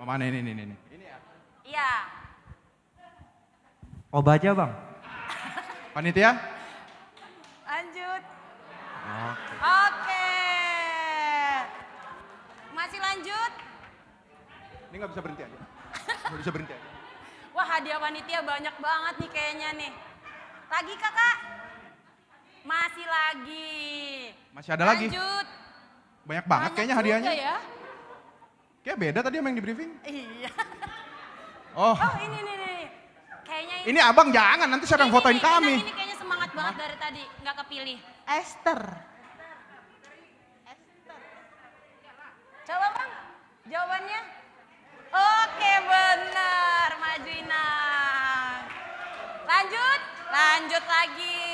Oh mana ini. Ini ya. Iya. Oh baca bang. Panitia? Lanjut. Oke. Oke. Masih lanjut? Ini nggak bisa berhenti aja. Nggak bisa berhenti aja. Wah hadiah panitia banyak banget nih kayaknya nih. Lagi kakak? Masih lagi. Masih ada lagi? Lanjut. Banyak banget kayaknya hadiahnya. Juga ya? Kayak beda tadi yang di briefing. Iya. Oh. Oh ini nih. Kayaknya Ini abang jangan, nanti siapa yang fotoin kami. Ini kayaknya semangat banget dari tadi, nggak kepilih. Esther. Coba bang, jawabannya. Oke benar, maju Inang. Lanjut lagi.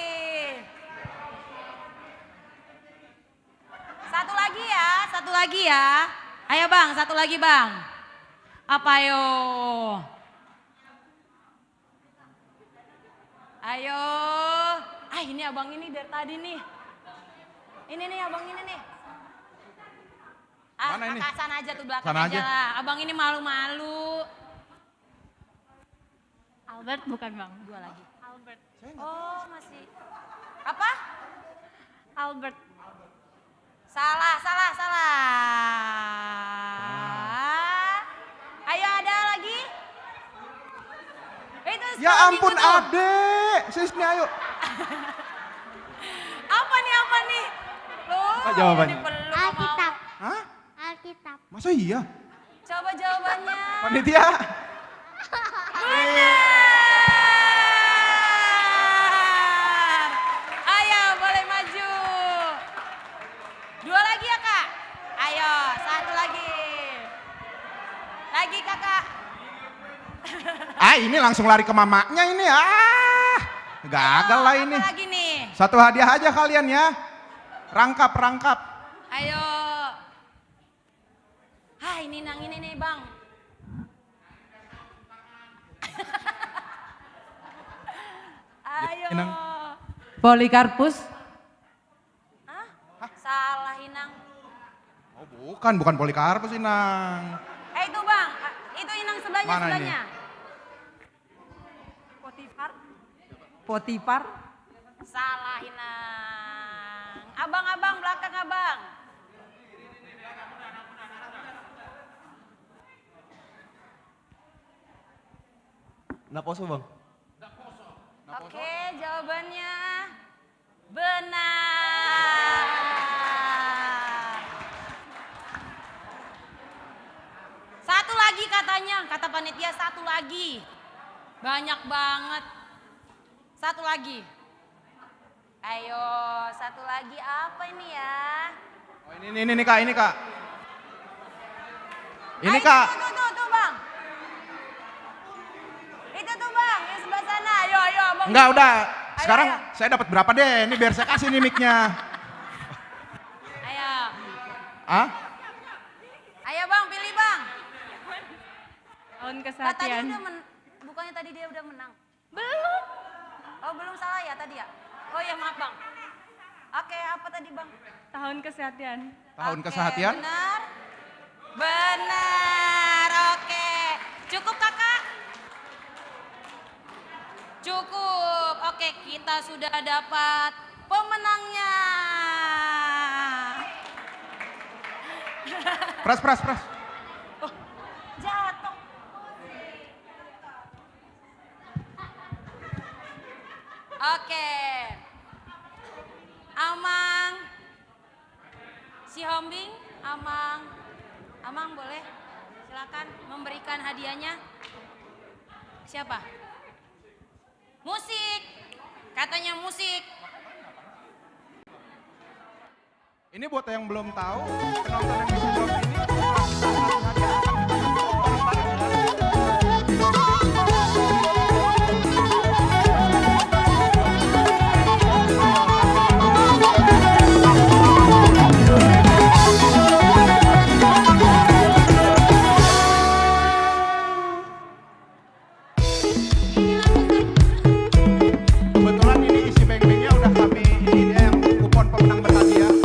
Satu lagi ya. Ayo bang, satu lagi bang. Apa yo? Ayo. Ah ini abang ini dari tadi nih. Ini nih abang ini nih. Ah, Mana ini? kakak sana aja tuh belakang Sana aja aja. lah. Abang ini malu-malu. Albert bukan bang. Dua lagi. Albert. Oh masih. Apa? Albert. Salah. Ayo ada lagi? Itu Ya sekolah ampun minggu tuh. adek, sini ayo. Apa nih? Loh, Apa jawabannya? ini belum Alkitab. mau. Hah? Alkitab. Masa iya? Coba jawabannya. Panitia? Benar. Ayo boleh maju. Dua lagi ya kak? Ayo satu lagi. Lagi kakak. Ah ini langsung lari ke mamanya ini. Ah, gagal lah ini. Apa lagi nih? Satu hadiah aja kalian ya. Rangkap. Ayo. Ah ini nang ini nih bang. Ayo. Inang. Polikarpus. Hah? Salah Inang. Oh bukan Polikarpus Inang. Itu bang, itu Inang sebelahnya. Mana ini? Potifar. Salah Inang. Abang, belakang abang. Naposo bang. Oke, jawabannya benar. Satu lagi katanya, kata panitia satu lagi. Banyak banget. Satu lagi. Ayo, satu lagi apa ini ya? Oh ini kak. Ini Ayo, kak. Tuh bang. Itu tuh bang, yang sebelah sana. Ayo abang. Enggak udah. Ayo, Sekarang ayo. saya dapat berapa deh? Ini biar saya kasih nih mic-nya. Ayo. Ah? Ayo bang, pilih bang. Tahun Tadi kesehatan. bukannya tadi dia udah menang? Belum. Oh belum salah ya tadi ya? Oh ya maaf bang. Oke apa tadi bang? Tahun kesehatan. Tahun Oke, kesehatan? Benar, oke. Cukup kakak? Cukup, oke kita sudah dapat pemenangnya. Pras. Jatuh. Oke. Amang. Si Hombing, Amang boleh silakan memberikan hadiahnya. Siapa? Musik. Katanya musik. Ini buat yang belum tahu, penonton yang bisa jawab ini kebetulan ini isi beng-bengnya udah kami ini yang kupon pemenang berhadiah.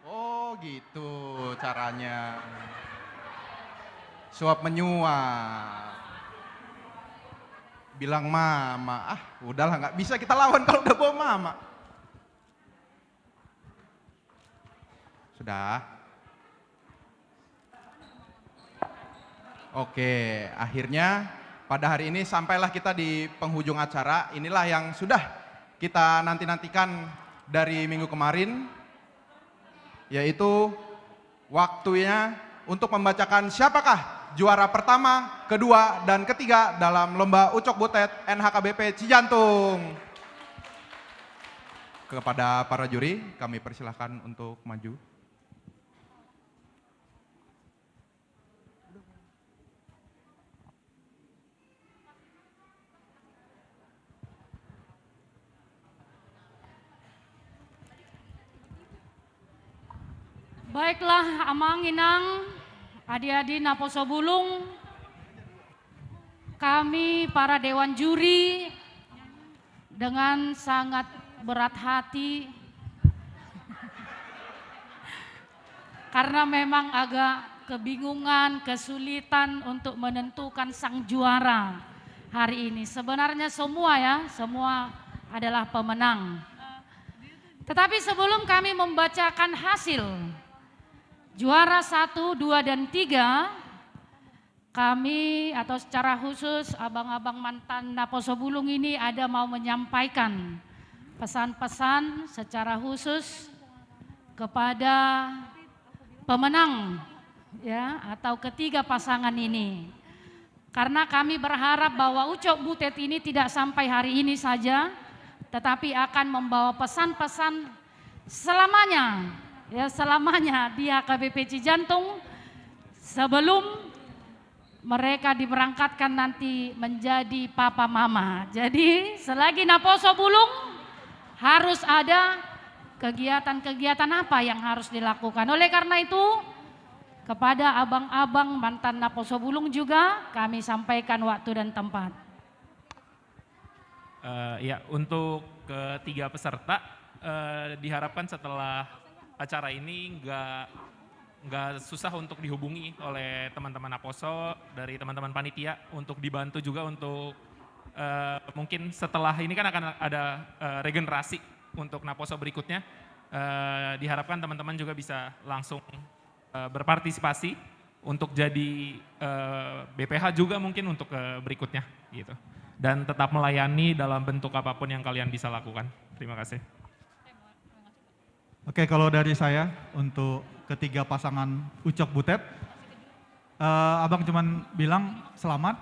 Oh gitu caranya. Suap menyuap. Bilang mama, udahlah nggak bisa kita lawan kalau udah bawa mama. Sudah. Oke, akhirnya pada hari ini sampailah kita di penghujung acara. Inilah yang sudah kita nanti-nantikan dari minggu kemarin, yaitu waktunya untuk membacakan siapakah juara pertama, kedua, dan ketiga dalam lomba Ucok Butet NHKBP Cijantung. Kepada para juri, kami persilahkan untuk maju. Baiklah, Amanginang, adik-adik Naposo Bulung, kami para dewan juri dengan sangat berat hati karena memang agak kebingungan, kesulitan untuk menentukan sang juara hari ini. Sebenarnya semua adalah pemenang. Tetapi sebelum kami membacakan hasil juara 1, 2, dan 3, kami atau secara khusus abang-abang mantan Naposo Bulung ini ada mau menyampaikan pesan-pesan secara khusus kepada pemenang ya atau ketiga pasangan ini. Karena kami berharap bahwa Ucok Butet ini tidak sampai hari ini saja, tetapi akan membawa pesan-pesan selamanya. Ya, selamanya di HKBP Cijantung sebelum mereka diberangkatkan nanti menjadi papa mama. Jadi selagi Naposo Bulung harus ada kegiatan-kegiatan apa yang harus dilakukan. Oleh karena itu kepada abang-abang mantan Naposo Bulung juga kami sampaikan waktu dan tempat. Ya, untuk ketiga peserta diharapkan setelah acara ini nggak susah untuk dihubungi oleh teman-teman Naposo dari teman-teman panitia untuk dibantu juga untuk mungkin setelah ini kan akan ada regenerasi untuk Naposo berikutnya. Diharapkan teman-teman juga bisa langsung berpartisipasi untuk jadi BPH juga mungkin untuk berikutnya gitu. Dan tetap melayani dalam bentuk apapun yang kalian bisa lakukan. Terima kasih. Oke, kalau dari saya untuk ketiga pasangan Ucok Butet, abang cuman bilang selamat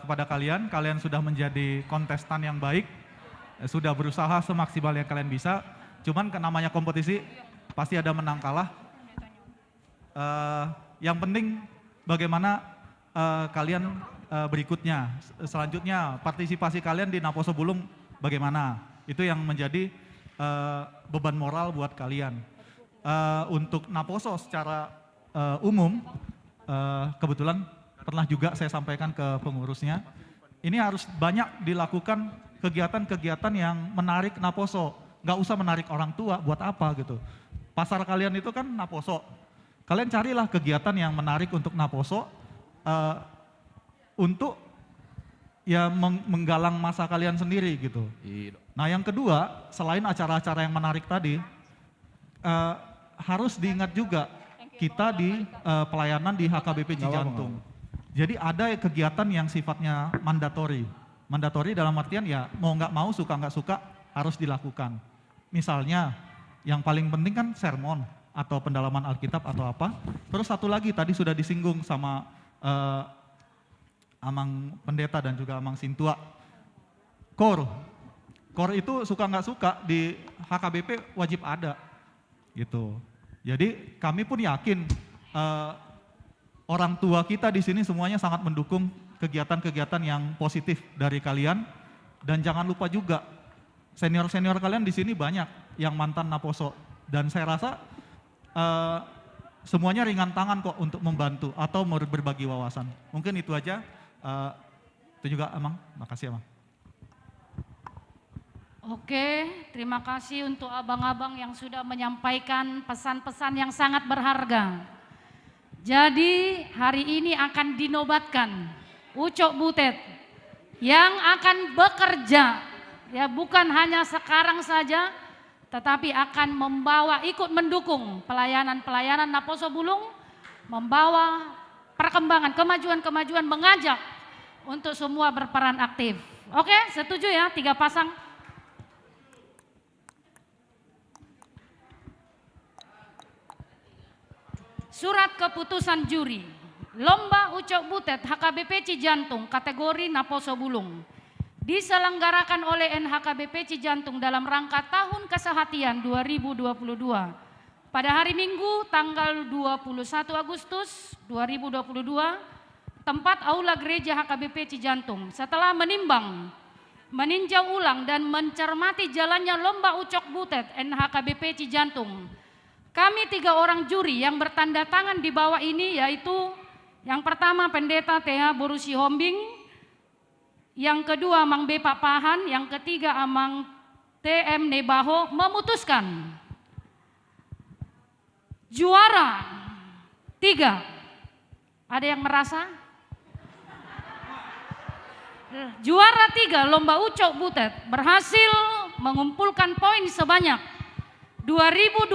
kepada kalian. Kalian sudah menjadi kontestan yang baik sudah berusaha semaksimal yang kalian bisa. Cuman namanya kompetisi pasti ada menang kalah. Yang penting bagaimana kalian berikutnya. Selanjutnya partisipasi kalian di Naposo Bulung bagaimana. Itu yang menjadi beban moral buat kalian. Untuk Naposo secara umum, kebetulan pernah juga saya sampaikan ke pengurusnya, ini harus banyak dilakukan kegiatan-kegiatan yang menarik Naposo. Nggak usah menarik orang tua, buat apa gitu. Pasar kalian itu kan Naposo. Kalian carilah kegiatan yang menarik untuk Naposo, untuk ya menggalang masa kalian sendiri gitu. Nah yang kedua, selain acara-acara yang menarik tadi, harus diingat juga kita di pelayanan di HKBP Cijantung. Jadi ada kegiatan yang sifatnya mandatori. Mandatori dalam artian ya mau nggak mau, suka nggak suka harus dilakukan. Misalnya yang paling penting kan sermon atau pendalaman Alkitab atau apa. Terus satu lagi tadi sudah disinggung sama Amang Pendeta dan juga Amang Sintua. Kor itu suka nggak suka di HKBP wajib ada gitu. Jadi kami pun yakin orang tua kita di sini semuanya sangat mendukung kegiatan-kegiatan yang positif dari kalian. Dan jangan lupa juga senior-senior kalian di sini banyak yang mantan Naposo. Dan saya rasa semuanya ringan tangan kok untuk membantu atau berbagi wawasan. Mungkin itu aja. Itu juga Amang, makasih Amang. Oke, terima kasih untuk abang-abang yang sudah menyampaikan pesan-pesan yang sangat berharga. Jadi hari ini akan dinobatkan Ucok Butet yang akan bekerja, ya bukan hanya sekarang saja, tetapi akan ikut mendukung pelayanan-pelayanan Naposo Bulung, membawa perkembangan, kemajuan-kemajuan, mengajak untuk semua berperan aktif. Oke, setuju ya 3 pasang? Surat keputusan juri Lomba Ucok Butet HKBP Cijantung kategori Naposo Bulung diselenggarakan oleh NHKBP Cijantung dalam rangka Tahun Kesehatian 2022 pada hari Minggu tanggal 21 Agustus 2022, tempat Aula Gereja HKBP Cijantung. Setelah menimbang, meninjau ulang dan mencermati jalannya Lomba Ucok Butet NHKBP Cijantung, kami 3 orang juri yang bertanda tangan di bawah ini, yaitu yang pertama Pendeta TH Borusi Hombing, yang kedua Amang B. Papahan, yang ketiga Amang TM Nebaho, memutuskan juara 3. Ada yang merasa? Juara 3 Lomba Ucok Butet berhasil mengumpulkan poin sebanyak 2.230,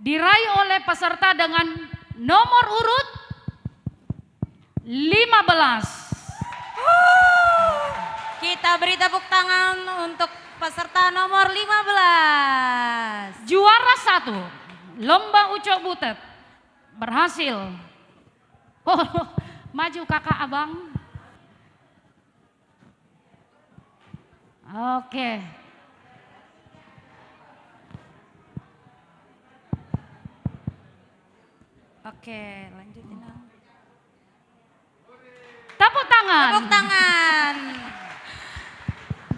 diraih oleh peserta dengan nomor urut 15. Kita beri tepuk tangan untuk peserta nomor 15. Juara 1 Lomba Ucok Butet berhasil. Maju kakak abang. Oke. Oke, lanjutin dong. Tepuk tangan. Tepuk tangan.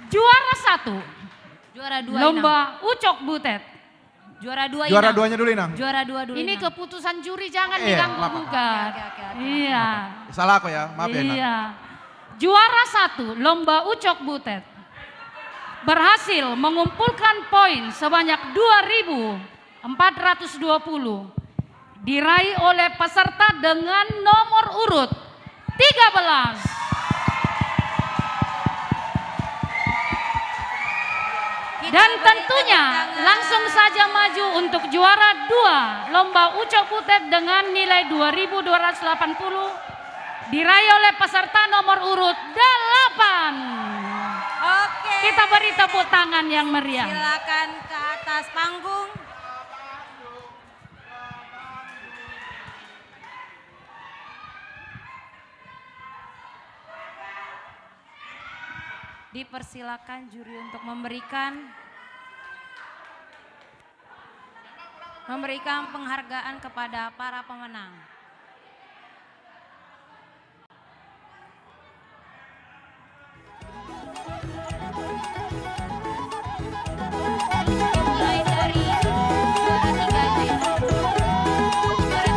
Juara 1. Juara 2 Lomba Ucok Butet. Juara 2 Juara 2-nya dulu Inang. Juara 2 dulu. Ini keputusan juri, jangan Iya, diganggu maaf. gugat. Iya. Salah aku ya, maaf ya Inang. Iya. Juara 1 Lomba Ucok Butet berhasil mengumpulkan poin sebanyak 2.420, diraih oleh peserta dengan nomor urut 13. Dan tentunya langsung saja maju untuk juara 2 Lomba Ucok Butet dengan nilai 2.280, diraih oleh peserta nomor urut 8. Oke. Kita beri tepuk tangan yang meriah. Silakan ke atas panggung. Dipersilakan juri untuk memberikan penghargaan kepada para pemenang. Dimulai dari juara 3 Jainur. Juara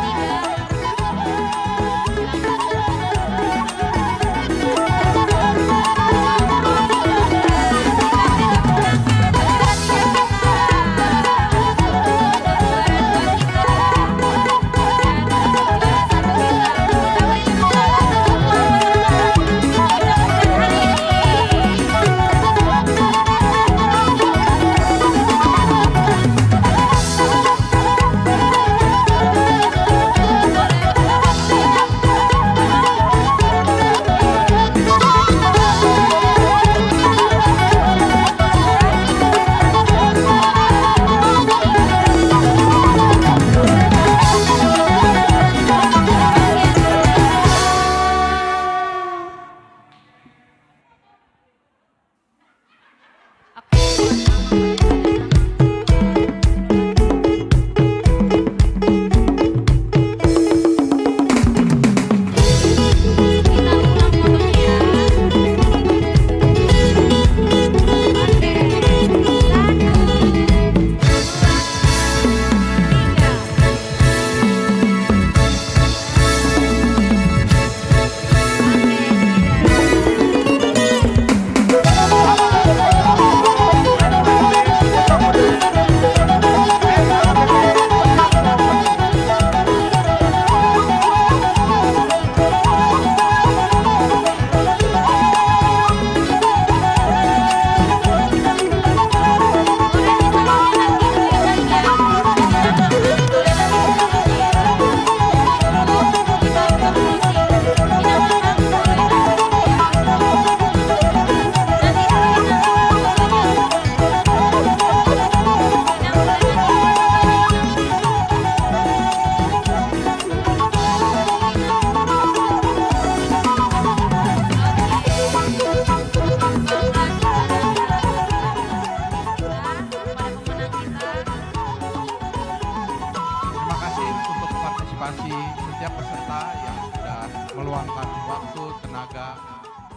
partisipasi setiap peserta yang sudah meluangkan waktu, tenaga,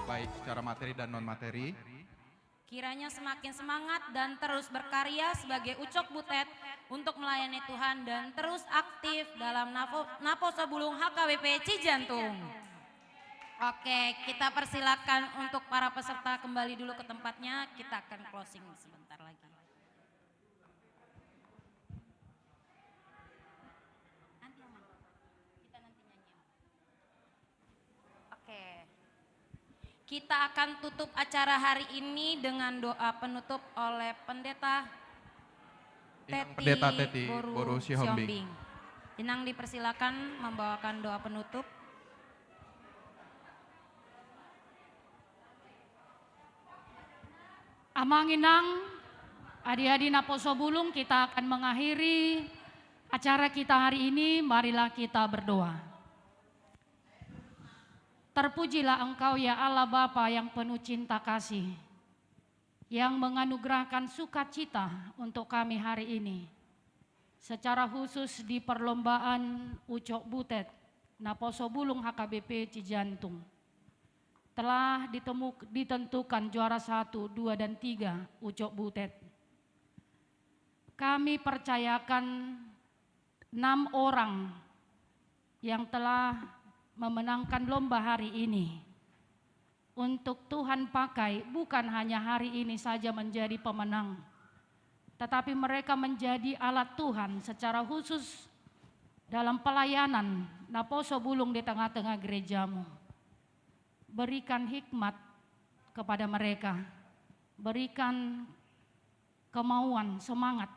baik secara materi dan non-materi. Kiranya semakin semangat dan terus berkarya sebagai Ucok Butet untuk melayani Tuhan dan terus aktif dalam Naposo Bulung HKBP Cijantung. Oke, kita persilakan untuk para peserta kembali dulu ke tempatnya, kita akan closing sebentar lagi. Kita akan tutup acara hari ini dengan doa penutup oleh Pendeta Teti Boru Siombing. Inang dipersilakan membawakan doa penutup. Amanginang, adik-adik Naposo Bulung, kita akan mengakhiri acara kita hari ini. Marilah kita berdoa. Terpujilah Engkau ya Allah Bapa yang penuh cinta kasih, yang menganugerahkan sukacita untuk kami hari ini. Secara khusus di perlombaan Ucok Butet Naposo Bulung HKBP Cijantung. Telah ditentukan juara 1, 2, dan 3 Ucok Butet. Kami percayakan 6 orang yang telah memenangkan lomba hari ini. Untuk Tuhan pakai bukan hanya hari ini saja menjadi pemenang, tetapi mereka menjadi alat Tuhan secara khusus dalam pelayanan Naposo Bulung di tengah-tengah gerejamu. Berikan hikmat kepada mereka, berikan kemauan, semangat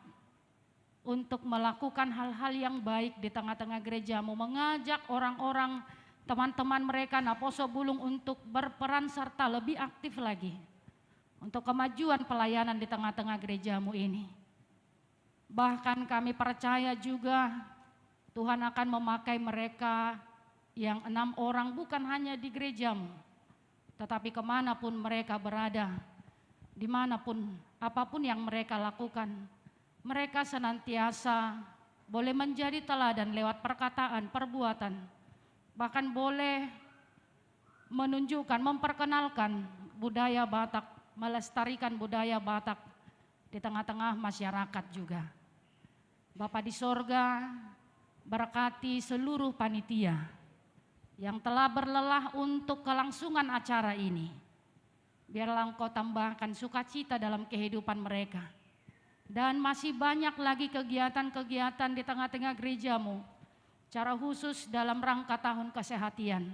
untuk melakukan hal-hal yang baik di tengah-tengah gerejamu, mengajak orang-orang, teman-teman mereka Naposo Bulung untuk berperan serta lebih aktif lagi untuk kemajuan pelayanan di tengah-tengah gerejamu ini. Bahkan kami percaya juga Tuhan akan memakai mereka yang 6 orang bukan hanya di gerejamu, tetapi kemanapun mereka berada, dimanapun, apapun yang mereka lakukan, mereka senantiasa boleh menjadi teladan lewat perkataan, perbuatan, bahkan boleh menunjukkan, memperkenalkan budaya Batak, melestarikan budaya Batak di tengah-tengah masyarakat juga. Bapa di sorga, berkati seluruh panitia yang telah berlelah untuk kelangsungan acara ini. Biarlah Engkau tambahkan sukacita dalam kehidupan mereka. Dan masih banyak lagi kegiatan-kegiatan di tengah-tengah gerejamu, cara khusus dalam rangka tahun kesehatan.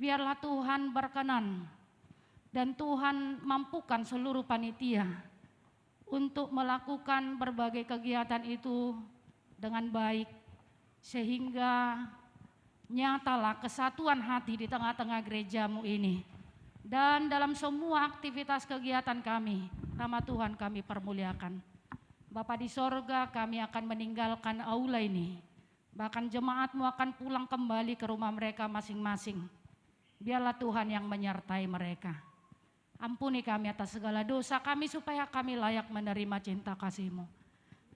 Biarlah Tuhan berkenan dan Tuhan mampukan seluruh panitia untuk melakukan berbagai kegiatan itu dengan baik, sehingga nyatalah kesatuan hati di tengah-tengah gerejamu ini. Dan dalam semua aktivitas kegiatan kami, nama Tuhan kami permuliakan. Bapa di sorga, kami akan meninggalkan aula ini. Bahkan jemaatmu akan pulang kembali ke rumah mereka masing-masing. Biarlah Tuhan yang menyertai mereka. Ampuni kami atas segala dosa kami supaya kami layak menerima cinta kasih-Mu.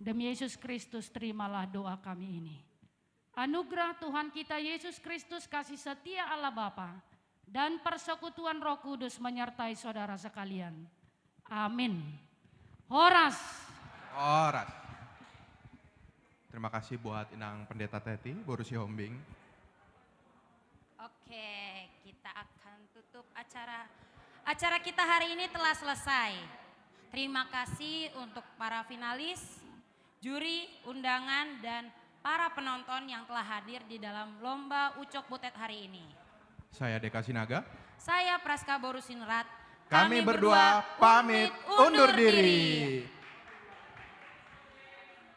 Demi Yesus Kristus, terimalah doa kami ini. Anugerah Tuhan kita Yesus Kristus, kasih setia Allah Bapa, dan persekutuan Roh Kudus menyertai saudara sekalian. Amin. Horas. Horas. Terima kasih buat Inang Pendeta Teti, Borusi Hombing. Oke, kita akan tutup acara. Acara kita hari ini telah selesai. Terima kasih untuk para finalis, juri, undangan, dan para penonton yang telah hadir di dalam Lomba Ucok Butet hari ini. Saya Deka Sinaga. Saya Praska Borusinrat. Kami berdua pamit undur diri.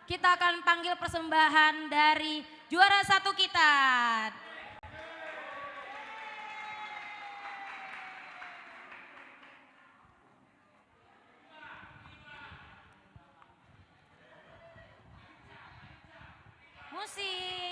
Kita akan panggil persembahan dari juara satu kita. Musik.